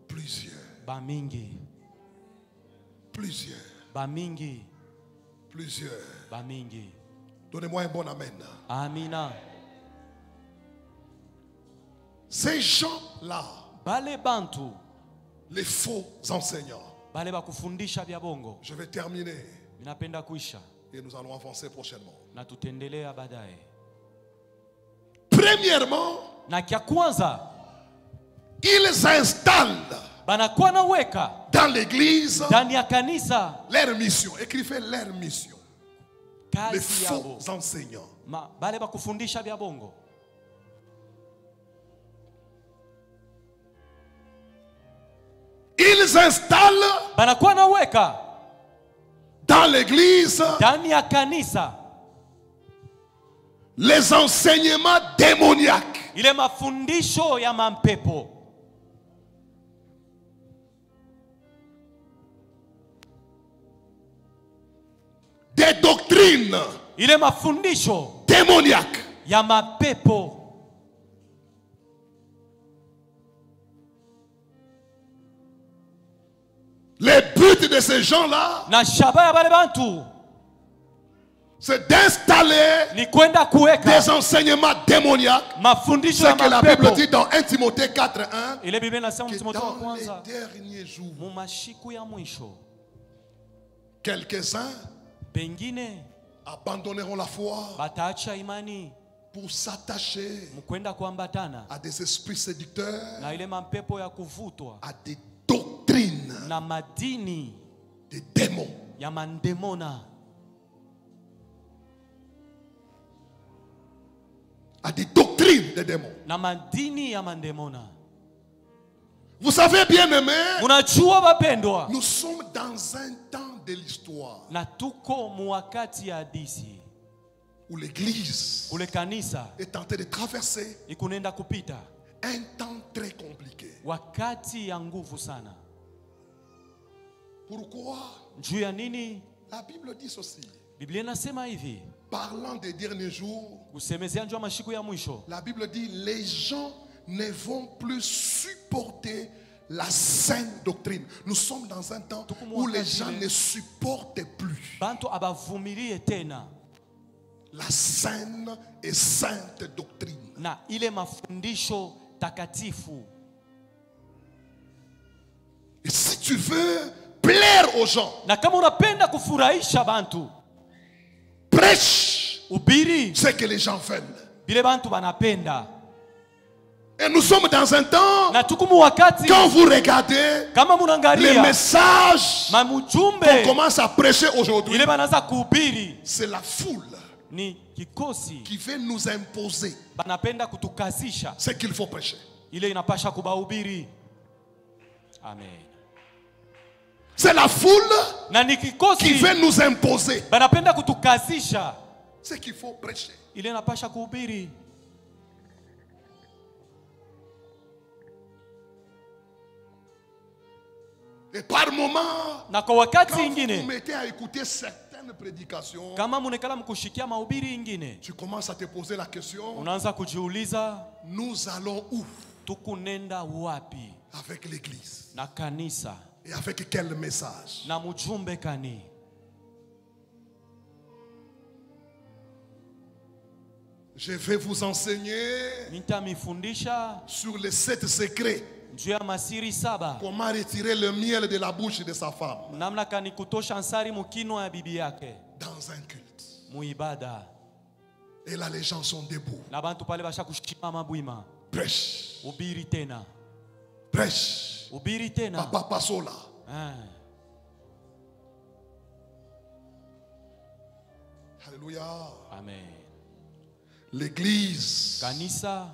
plusieurs, bamingi, plusieurs, bamingi, plusieurs. bamingi. Donnez-moi un bon amen. Amina. Ces gens-là, Bale bantu, les faux enseignants. bale bakufundisha vya bongo. Je vais terminer Minapenda kuisha et nous allons avancer prochainement. na tutendelea baadaye. Premièrement, Na kia kwanza ils installent banakuwa naweka dans l'église ndani ya kanisa leur mission. Écrivez leur mission. Les kazi yabo. faux enseignants. Bale bakufundisha vya bongo. Ils installent Banakuwa naweka dans l'église ndani ya kanisa les enseignements démoniaques. ile mafundisho ya mampepo. Des doctrines Ile mafundisho démoniaques. ya mapepo. Le but de ces gens-là, Na shaba ya bale bantu c'est d'installer ni kwenda kuweka des enseignements démoniaques. mafundisho ya C'est que la Bible mapepo. dit dans 1 Timothée 4:1 Ile Biblia inasema que Timotheo wa dans les kwanza derniers jours, mu mashiku ya mwisho quelques-uns pengine abandonneront la foi bataacha imani pour s'attacher mkwenda kuambatana à des esprits séducteurs, na ile mapepo ya kuvutwa à des doctrines na madini des démons. ya mandemona, À des doctrines des démons. na madini ya mandemona. Vous savez, bien aimé, Munajua wapendwa, nous sommes dans un temps de l'histoire na tuko muwakati ya hadisi où l'église kule kanisa est en train de traverser ikunenda kupita un temps très compliqué. wakati ya nguvu sana. Pourquoi? Juu ya nini? La Bible dit ceci. Biblia inasema hivi, Parlant des derniers jours, kusemezea njoo mashiku ya mwisho, la Bible dit les gens ne vont plus supporter la saine doctrine. Nous sommes dans un temps où les gens ne supportent plus bantu abavumilie tena la saine et sainte doctrine. na ile mafundisho takatifu. Et si tu veux plaire aux gens, Na kama unapenda kufurahisha bantu, prêche ubiri ce que les gens veulent. bile bantu banapenda. Et nous sommes dans un temps, Na tukumu wakati quand vous regardez kama les munangalia messages qu'on mamujumbe commence à prêcher aujourd'hui, ile banaanza kuhubiri c'est la foule ni kikosi qui veut nous imposer banapenda kutukazisha ce qu'il faut prêcher. ile inapasha kubahubiri. Amen. C'est la foule Na ni qui kikosi veut nous imposer banapenda kutukazisha ce qu'il faut prêcher. ile inapasha kuhubiri. Et par moment, Na kwa wakati quand vous ingine vous mettez à écouter certaines prédications, kama munekala mkushikia mahubiri ingine, tu commences à te poser la question, unaanza kujiuliza nous allons où tukunenda wapi avec l'église? na kanisa Et avec quel message? na mjumbe kani? Je vais vous enseigner Nitamifundisha sur les 7 secrets. juu ya masiri 7, Comment retirer le miel de la bouche de sa femme namna kani kutosha ansari mukino ya bibi yake dans un culte. muibada. Et là, les gens sont debout. Na bantu pale basha kushimama bwima. Prêche, Ubiri tena, prêche. ubiri tena. Papa Passola. Alléluia. Amen. L'église Kanisa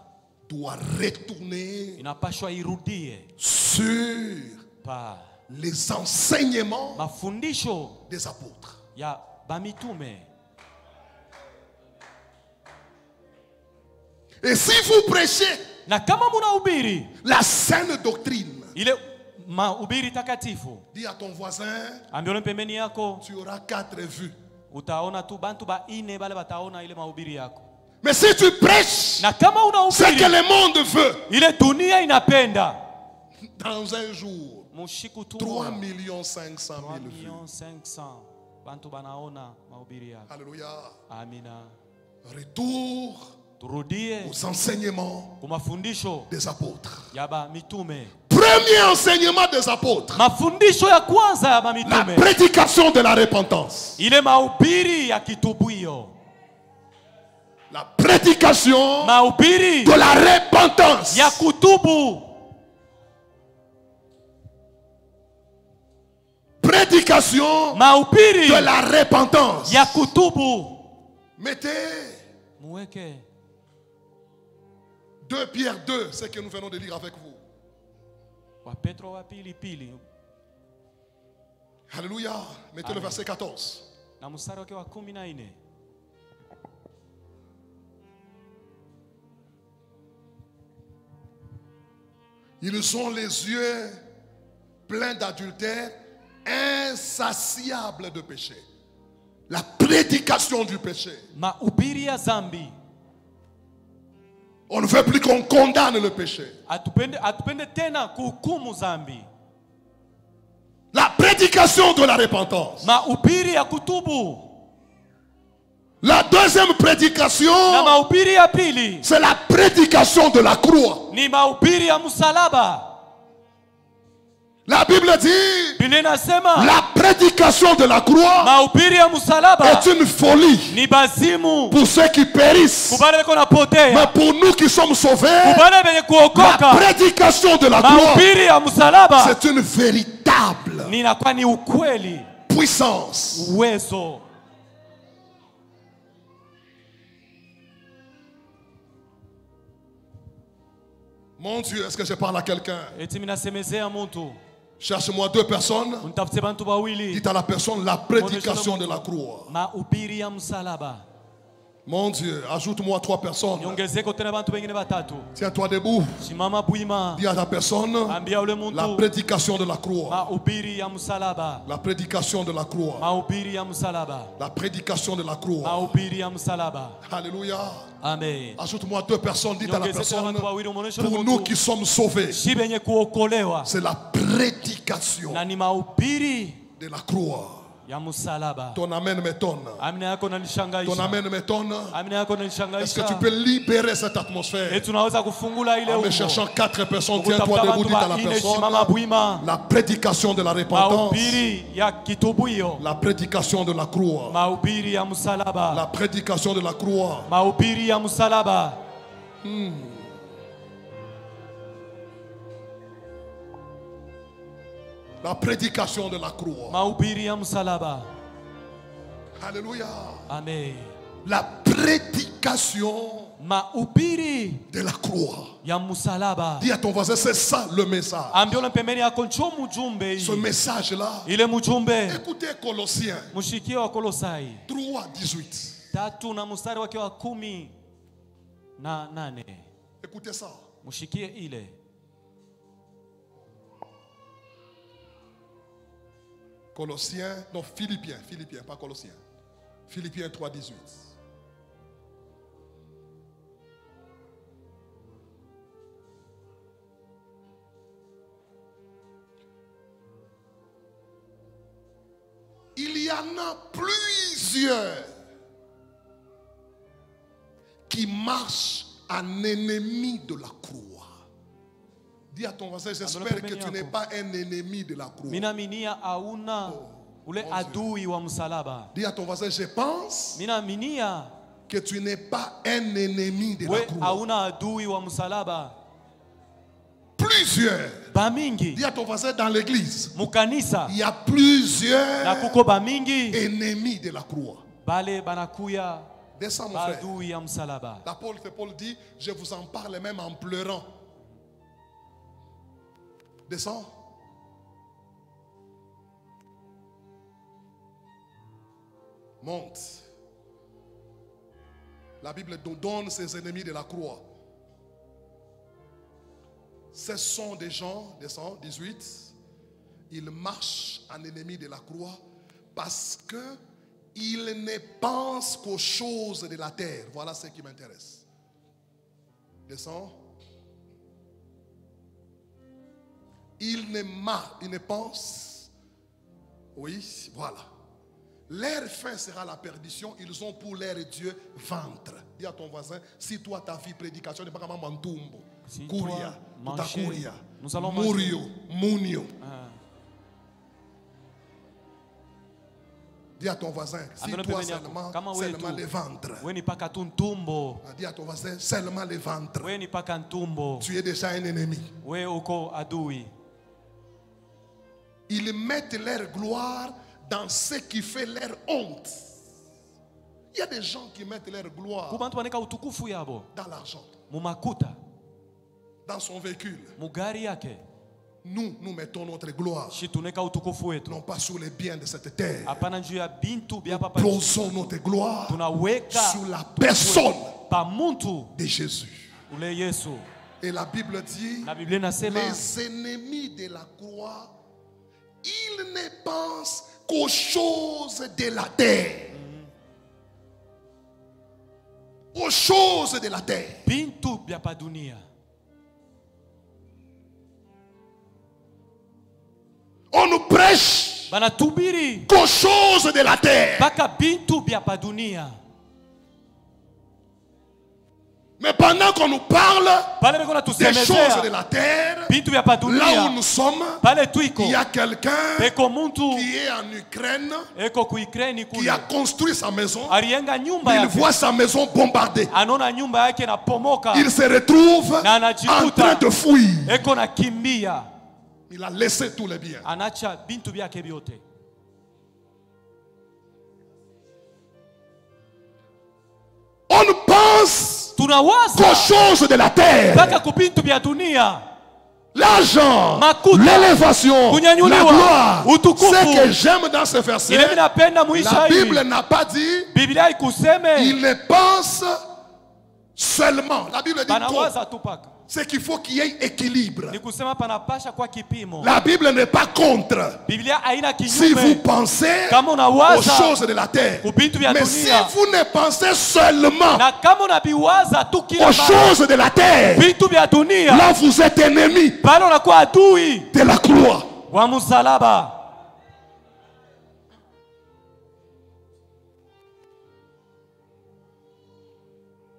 doit retourner inapashwa irudie sur pa les enseignements mafundisho des apôtres. ya bamitume. Et si vous prêchez Na kama munahubiri la saine doctrine, ile mahubiri takatifu, dis à ton voisin, ambione pembeni yako, tu auras 4 vues. utaona tu bantu ba ine bale bataona ile mahubiri yako. Mais si tu prêches Na kama ce que unahubiri le monde veut, ile dunia inapenda, dans un jour, mushiku tu 3 500 000 vues. 3,500,000 bantu banaona mahubiri yako. Alléluia. Amina. Retour Turudie aux enseignements kwa mafundisho des apôtres. ya ba mitume. Premier enseignement des apôtres, Mafundisho ya kwanza ya ba la mitume, prédication de la repentance. ile mahubiri ya kitubio, La prédication mahubiri de la repentance. ya kutubu, Prédication mahubiri de la repentance. ya kutubu. Mettez Muweke 2 Pierre 2, ce que nous venons de lire avec vous. wa Petro wa pili pili Alléluia. Mettez le Amen. verset 14. na mstari wake wa 14. Ils ont les yeux pleins d'adultère, insatiables de péché. La prédication du péché. Mahubiri ya zambi. On ne veut plus qu'on condamne le péché. Atupende tena kuhukumu zambi. La prédication de la repentance. Mahubiri ya kutubu. La deuxième prédication, Na mahubiri ya pili c'est la prédication de la croix. ni mahubiri ya msalaba. La Bible dit, Biblia inasema la prédication de la croix mahubiri ya msalaba est une folie ni bazimu pour ceux qui périssent. kubale beko Mais napotea, pour nous qui sommes sauvés, kubale benye la kuokoka. prédication de la croix, Mahubiri ya msalaba c'est une véritable ni inakuwa ni ukweli, puissance. uwezo. Mon Dieu, est-ce que je parle à quelqu'un? Eti minasemezea mtu, Cherche-moi 2 personnes. unitafute bantu bawili. Dites à la personne la prédication de la croix. Mahubiri ya msalaba. Mon Dieu, ajoute-moi 3 personnes. Niongezeko tena bantu wengine batatu. Tiens-toi debout. Simama bwima, Dis à ta personne ambia ule la muntu prédication de la croix. mahubiri ya msalaba. La prédication de la croix. Mahubiri ya msalaba. La prédication de la croix. Mahubiri ya msalaba. Alléluia. Amen. Ajoute-moi 2 personnes. Dites à la Niongezeko tena personne, bantu wawili, umuoneshe ule pour nous muntu qui sommes sauvés, shi benye kuokolewa c'est la prédication na ni mahubiri de la croix. ya msalaba. Ton amen m'étonne. Amina yako Ton inanishangaisha. amen m'étonne. Amina yako Est-ce que inanishangaisha. tu peux libérer cette atmosphère? Eti tunaweza kufungula ile En me umo. cherchant 4 personnes, tiens-toi Kutafuta debout, bantu dites à la baine, simama personne bwima. la prédication de la repentance, Mahubiri ya kitubuio. la prédication de la croix, Mahubiri ya msalaba. la prédication de la croix. Mahubiri ya msalaba. La prédication de la croix. Mahubiri ya msalaba. Alléluia. Amen. La prédication Mahubiri de la croix. ya msalaba. Dis à ton voisin, c'est ça le message. Ambia ule pembeni yako njoo mjumbe Ce hii. message-là, Ile mjumbe écoutez Colossiens mshikie wa Kolosai 3:18. 3 na mstari wake wa 18. Écoutez ça. Mshikie ile. Colossiens, non, Philippiens, pas Colossiens. Philippiens 3, 18. Il y en a plusieurs qui marchent en ennemi de la croix. Dis à ton voisin, j'espère que tu n'es pas un ennemi de la croix. Minaminia auna ule adui wa msalaba. Dis à ton voisin, je pense Minaminia que tu n'es pas un ennemi de la we croix. auna adui wa msalaba. Plusieurs. Bamingi Dis à ton voisin, dans l'église, mukanisa il y a plusieurs na kuko bamingi ennemis de la croix. bale banakuya Descends mon frère. adui ya msalaba. L'apôtre Paul dit, je vous en parle même en pleurant. Descends. Monte. La Bible nous donne ses ennemis de la croix. Ce sont des gens, descends, 18, ils marchent en ennemis de la croix parce qu'ils ne pensent qu'aux choses de la terre. Voilà ce qui m'intéresse. Descends. Ils ne pensent, oui, voilà. Leur fin sera la perdition. Ils ont pour leur Dieu ventre. Dis à ton voisin, si toi ta vie prédication n'est pas comme un mantumbo, Si Kouria, toi, Utakuria, nous allons Murio, Munio. Dis à ton voisin, si toi seulement le ventre. Weni paka tuntumbo. Dis à ton voisin, seulement le ventre. Weni paka ntumbo. Tu es déjà un ennemi. We uko adui. Ils mettent leur gloire dans ce qui fait leur honte. Il y a des gens qui mettent leur gloire Kubantu baneka utukufu yabo. dans l'argent, Mumakuta. dans son véhicule. Mugari yake. Nous mettons notre gloire, Shituneka utukufu wetu. non pas sur les biens de cette terre. Hapana njuu ya bintu bya papa. Posons notre gloire Tunaweka sur la personne pa muntu de Jésus. ule Yesu. Et la Bible dit, Na Biblia inasema les ennemis de la croix, ils ne pensent qu'aux choses de la terre. Aux choses de la terre. bintu bya pa dunia. On nous prêche Banatubiri qu'aux choses de la terre. baka bintu bya pa dunia. Mais pendant qu'on nous parle Pale beko na des choses de tusemezea la terre, bintu bya pa là où dunia. nous sommes, Pale tuiko il y a quelqu'un beko muntu qui est en Ukraine, eko ku Ukraine qui kule. a construit sa maison. Alienga nyumba Il yake. voit sa maison bombardée. Anaona nyumba yake na pomoka. Il se retrouve Na en anajikuta train de fuir. eko na kimbia. Il a laissé tous les biens. Anacha bintu byake byote. On pense Tunawaza qu'aux choses de la terre. baka ku bintu bya dunia. L'argent, Makuta, l'élévation, la kunyanyuliwa, gloire. utukufu. Ce que j'aime dans ce Ile verset, minapenda muisha la hii. Bible n'a pas dit, Biblia ikuseme il ne pense seulement. La Bible dit quoi? banawaza tu paka. C'est qu'il faut qu'il y ait équilibre. Ni kusema panapasha kwa kipimo. La Bible n'est pas contre. Biblia haina Si vous kinyume. pensez Kama aux unawaza choses de la terre. kubitu vya Mais si dunia. vous ne pensez seulement Na kama unabiwaza tu kila aux choses de la terre, vitu vya dunia, là vous êtes ennemi pale unakuwa adui de la croix. wa msalaba.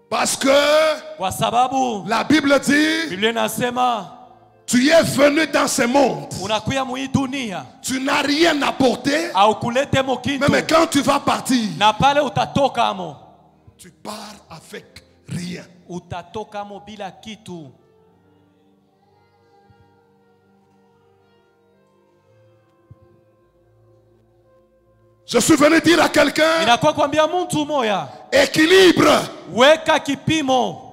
Parce que Kwa sababu la Bible dit, Biblia inasema tu es venu dans ce monde. unakuya mu hii dunia Tu n'as rien apporté. au kulete mo kitu, Mais quand tu vas partir, na pale utatoka mo, tu pars avec rien. utatoka mo bila kitu. Je suis venu dire à quelqu'un, Inakuwa kwambia mtu moya, équilibre. weka kipimo.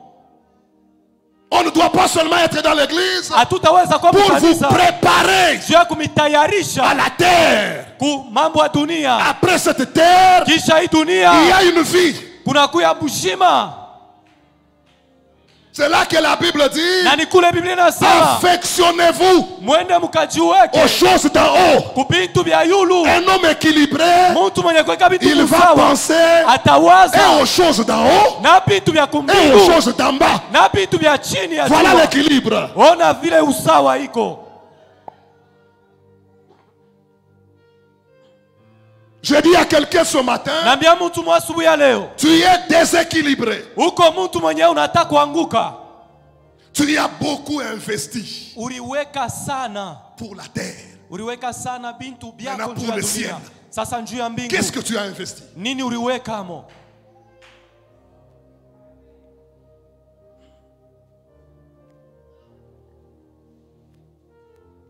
On ne doit pas seulement être dans l'église Hatutaweza kwa pour vous kanisa préparer juu ya à kumitayarisha la terre. ku mambo ya dunia. Après cette terre, Kisha hii il y dunia a une vie. kuna kuya bushima. C'est là que la Bible dit, Na ni kule Biblia inasema affectionnez-vous mwende mkajiweke aux choses d'en haut. kubintu vya yulu. Un homme équilibré, Mtu mwenye kuweka vitu il va sawa penser et atawaza aux choses d'en haut na vitu vya et aux kumbingu choses d'en bas. na vitu vya chini ya Voilà jua. l'équilibre. Ona vile usawa iko. Je dis à quelqu'un ce matin, Naambia mtu mwasubu ya leo, tu es déséquilibré. uko mtu mwenyewe unataka kuanguka. Tu y as beaucoup investi Uliweka sana, pour la terre. uliweka sana bintu byako Maintenant juu pour ya le dunia. ciel. Sasa juu ya mbingu Qu'est-ce que tu as investi? nini uliweka mo?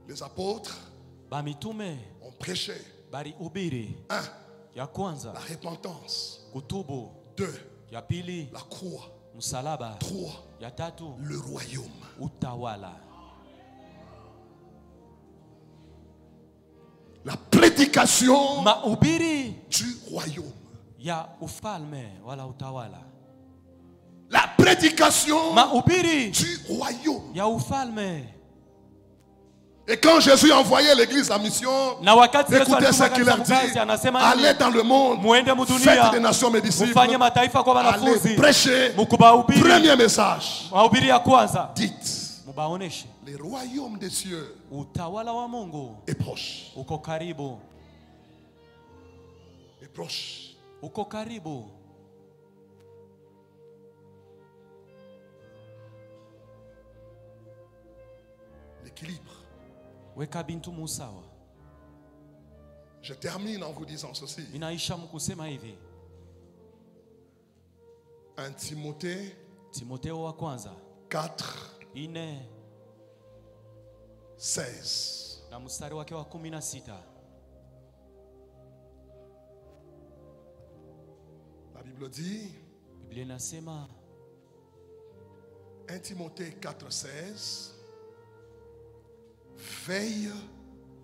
Les apôtres Ba mitume ont prêché. bari ubiri 1. ya kwanza La repentance. kutubu, 2. ya pili La croix. msalaba, 3. ya tatu Le royaume. utawala. La prédication Mahubiri du royaume. ya ufalme wala utawala. La prédication Mahubiri du royaume. ya ufalme. Et quand Jésus envoyait l'église en mission, Na wakati Yesu écoutez ce alituma qu'il leur kanisa kwa kazi, dit. anasema Allez nini? dans le monde, Muende faites des mudunia, nations mes disciples, mufanye mataifa kwa allez wanafunzi, prêcher. mukubahubiri. Premier message, Mahubiri ya kwanza dites, mubaoneshe le royaume des cieux utawala wa Mungu est proche. uko karibu, Est proche. uko karibu. L'équilibre. Weka bintu musawa. Je termine en vous disant ceci. Inaisha mkusema hivi, 1 Timothée Timotheo wa kwanza 4, 16. na mstari wake wa 16. La Bible dit, Biblia inasema 1 Timothée 4, 16, veille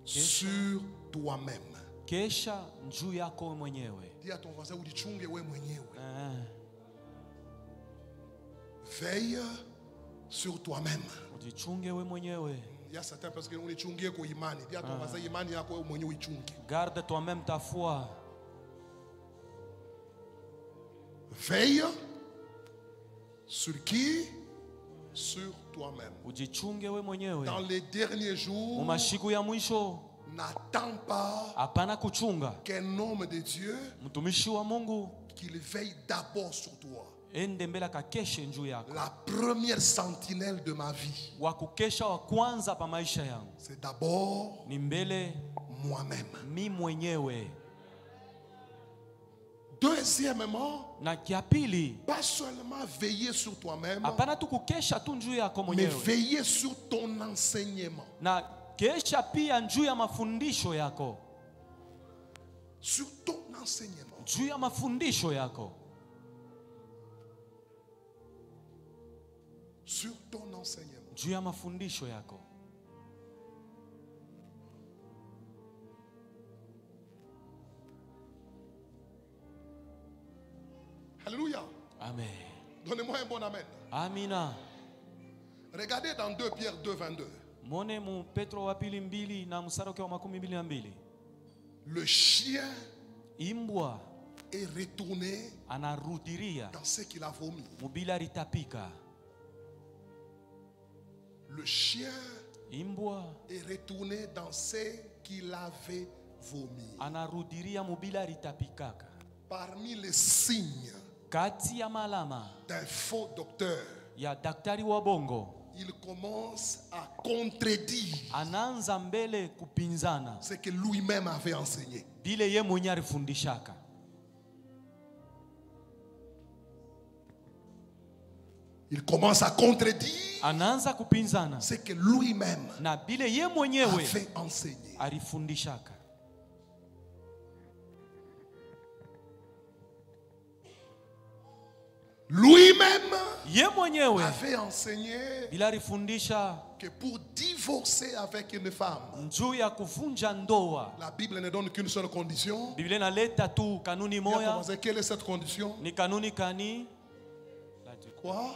sur toi-même. kesha njuu yako wewe mwenyewe. Dis à ton voisin, ujichunge wewe mwenyewe. Ah, Veille sur toi-même. ujichunge wewe mwenyewe. Il y a certaines personnes qui ujichunge kwa imani. Dis à ton voisin, imani yako wewe mwenyewe uichunge. Garde toi-même ta foi. Veille sur qui? Sur toi-même. Ujichunge wewe mwenyewe. Dans les derniers jours, Mumashiku ya mwisho n'attends pas hapana kuchunga qu'un homme de Dieu mtumishi wa Mungu qu'il veille d'abord sur toi. ende mbele akakeshe njuu yako. La première sentinelle de ma vie, Wa kukesha wa kwanza pa maisha yangu c'est d'abord ni mbele moi-même. mi mwenyewe, Deuxièmement, na kia pili pas seulement veiller sur toi-même, hapana tu kukesha tu njuu yako mais mwenyewe, veiller sur ton enseignement. na kesha pia njuu ya mafundisho yako, Sur ton enseignement. juu ya mafundisho yako, Sur ton enseignement. juu ya mafundisho yako. Alléluia. Amen. Donnez-moi un bon amen. Amina. Regardez dans 2 Pierre 2, 22. Mone mu Petro wa pili 2 na mstari wake wa 22. Le chien Imbwa est retourné anarudiria dans ce qu'il a vomi. mubila ritapika. Le chien Imbwa est retourné dans ce qu'il avait vomi. anarudiria mubila ritapikaka. Parmi les signes Kati ya malama d'un faux docteur, ya daktari wa bongo, il commence à contredire anaanza mbele kupinzana ce que lui-même avait enseigné. bile ye mwenye alifundishaka. Il commence à contredire Anaanza kupinzana ce que lui-même na bile ye mwenyewe avait enseigné. alifundishaka. Lui-même Ye mwenyewe avait enseigné bila alifundisha que pour divorcer avec une femme, njuu ya kuvunja ndoa. la Bible ne donne qu'une seule condition. Biblia inaleta tu kanuni moya. Quelle est cette condition? Ni kanuni kani? Quoi?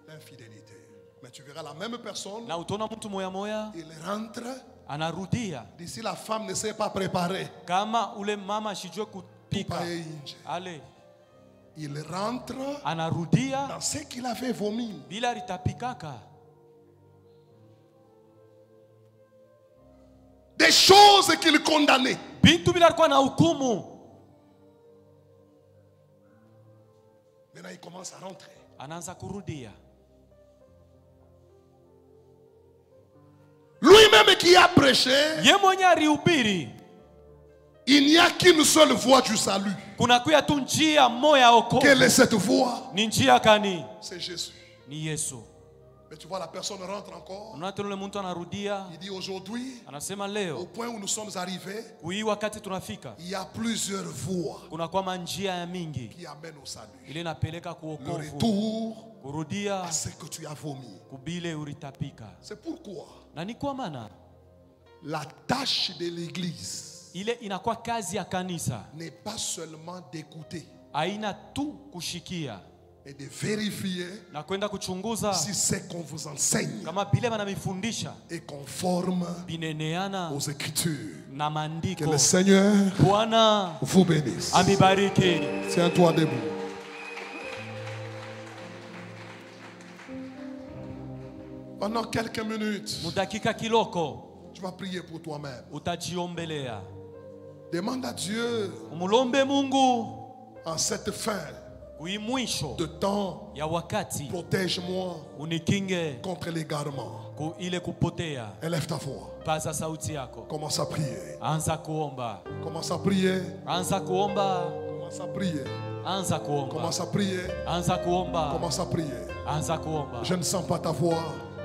l'infidélité. Mais tu verras la même personne, Na utaona mtu moya moya il rentre. anarudia D'ici la femme ne s'est pas préparée. kama ule mama ashijue kupika. Tupaye nje. Ale Il rentre anarudia dans ce qu'il avait vomi. bila litapikaka. Des choses qu'il condamnait. Bintu bila alikuwa na hukumu. Maintenant il commence à rentrer. Anaanza kurudia. Lui-même qui a prêché, Ye mwenye alihubiri. il n'y a qu'une seule voie du salut. Kunakuya tu njia moya oko. Quelle est cette voie? Ni njia kani? C'est Jésus. Ni Yesu. Mais tu vois, la personne rentre encore. Unaona tena ule mtu anarudia. Il dit aujourd'hui, Anasema au leo point où nous sommes arrivés, hii wakati tunafika il y a plusieurs voies kunakuwa manjia ya mingi qui amènent au salut. ile inapeleka Le kuokovu. retour Kurudia à ce que tu as vomi. kubile uritapika. C'est pourquoi Na ni kwa maana la tâche de l'église ile inakuwa kazi ya kanisa, n'est pas seulement d'écouter, haina tu kushikia mais de vérifier na kwenda kuchunguza si ce qu'on vous enseigne kama bile banamifundisha est conforme bineneana aux Écritures. na Que maandiko. le Seigneur Bwana vous bénisse. amibariki. Tiens-toi debout. Pendant quelques minutes, Mudakika kiloko tu vas prier pour toi-même. utajiombelea, Demande à Dieu umulombe Mungu en cette fin kuimwisho de temps, ya wakati protège-moi unikinge contre l'égarement. ile kupotea. Élève ta voix. Paza sauti yako, Commence à prier. anza kuomba, Commence à prier. anza kuomba, Commence à prier. anza kuomba, Commence à prier. anza kuomba, Commence à prier. anza kuomba. Je ne sens pas ta voix.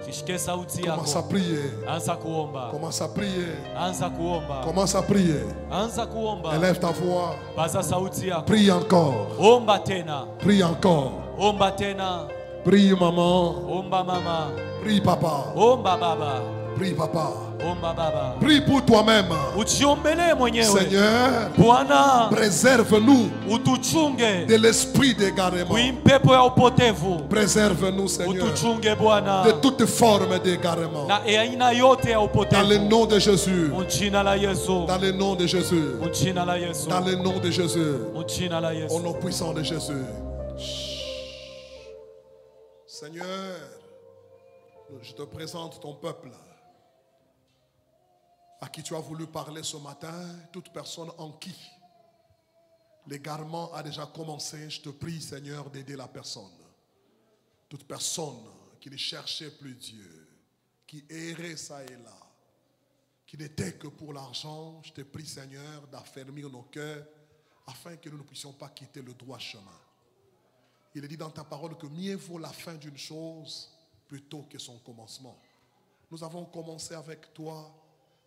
Shishike sauti Commence à yako, prier. anza kuomba, Commence à prier. anza kuomba, Commence à prier. anza kuomba. Élève ta voix. Paza sauti yako, Prie encore. omba tena, Prie encore. omba tena, Prie maman. omba mama, Prie papa. omba baba, Prie papa. omba baba. Prie pour toi-même. Ujiombelee mwenyewe. Seigneur, Bwana préserve-nous utuchunge de l'esprit d'égarement. kuimpepo ya upotevu, Préserve-nous, Seigneur, utuchunge Bwana de toute forme d'égarement. na aina yote ya Dans le upotevu. nom de Jésus. Mujina la Yesu, Dans le nom de Jésus. mujina la Yesu, Dans le nom de Jésus. mujina la Au Yesu. nom puissant de Jésus. Seigneur, je te présente ton peuple à qui tu as voulu parler ce matin, toute personne en qui l'égarement a déjà commencé. Je te prie, Seigneur, d'aider la personne. Toute personne qui ne cherchait plus Dieu, qui errait ça et là, qui n'était que pour l'argent, je te prie, Seigneur, d'affermir nos cœurs afin que nous ne puissions pas quitter le droit chemin. Il est dit dans ta parole que mieux vaut la fin d'une chose plutôt que son commencement. Nous avons commencé avec toi.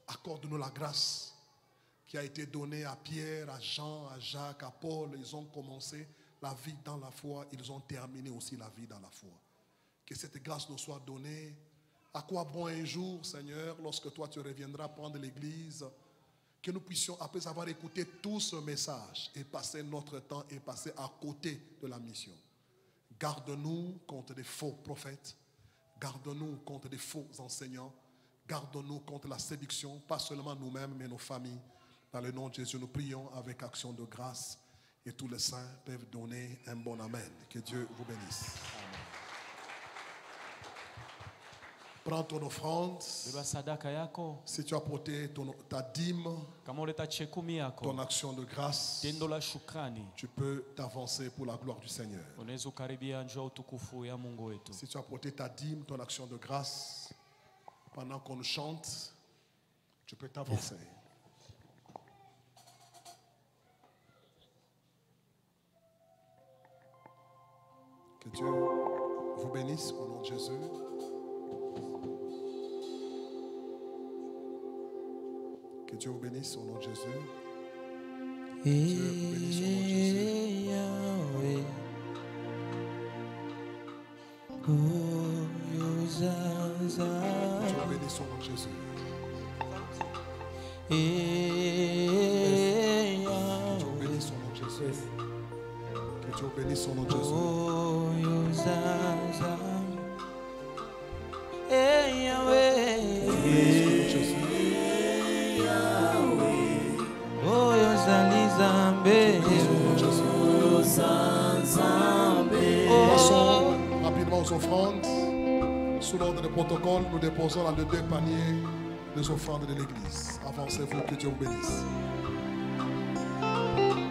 Accorde-nous la grâce qui a été donnée à Pierre, à Jean, à Jacques, à Paul. Ils ont commencé la vie dans la foi. Ils ont terminé aussi la vie dans la foi. Que cette grâce nous soit donnée. À quoi bon un jour, Seigneur, lorsque toi tu reviendras prendre l'église, que nous puissions, après avoir écouté tout ce message, et passer notre temps et passer à côté de la mission. Garde-nous contre des faux prophètes. Garde-nous contre des faux enseignants. Garde-nous contre la séduction, pas seulement nous-mêmes, mais nos familles. Dans le nom de Jésus, nous prions avec action de grâce. Et tous les saints peuvent donner un bon amen. Que Dieu vous bénisse. Prends ton offrande. Beba sadaka yako, Si tu as porté ta dîme, kama uleta chekumi yako, ton action de grâce, tendo la shukrani, tu peux t'avancer pour la gloire du Seigneur. unaweza ukaribia njoo utukufu ya Mungu wetu. Si tu as porté ta dîme, ton action de grâce, pendant qu'on nous chante, tu peux t'avancer. Que Dieu vous bénisse au nom de Jésus. Que Dieu vous bénisse au nom de Jésus. Que Dieu vous bénisse au nom de Jésus. Que Dieu vous bénisse au nom de Jésus. Que Dieu vous bénisse au nom de Jésus. Que Dieu vous bénisse au nom de Jésus. Passons rapidement aux offrandes. Sous l'ordre de protocole, nous déposons dans les 2 paniers les offrandes de l'église. Avancez-vous, que Dieu vous bénisse.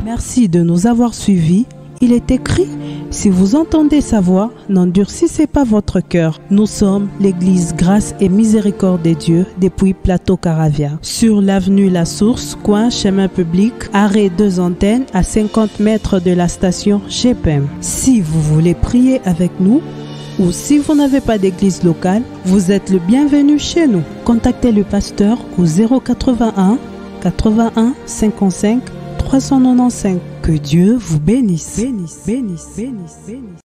Merci de nous avoir suivis. Il est écrit, si vous entendez sa voix, n'endurcissez pas votre cœur. Nous sommes l'église Grâce et Miséricorde de Dieu depuis Plateau Caravia. Sur l'avenue La Source, coin chemin public, arrêt 2 antennes à 50 mètres de la station GPM. Si vous voulez prier avec nous, ou si vous n'avez pas d'église locale, vous êtes le bienvenu chez nous. Contactez le pasteur au 081 81 55 395. Que Dieu vous bénisse. Bénisse, bénisse, bénisse, bénisse.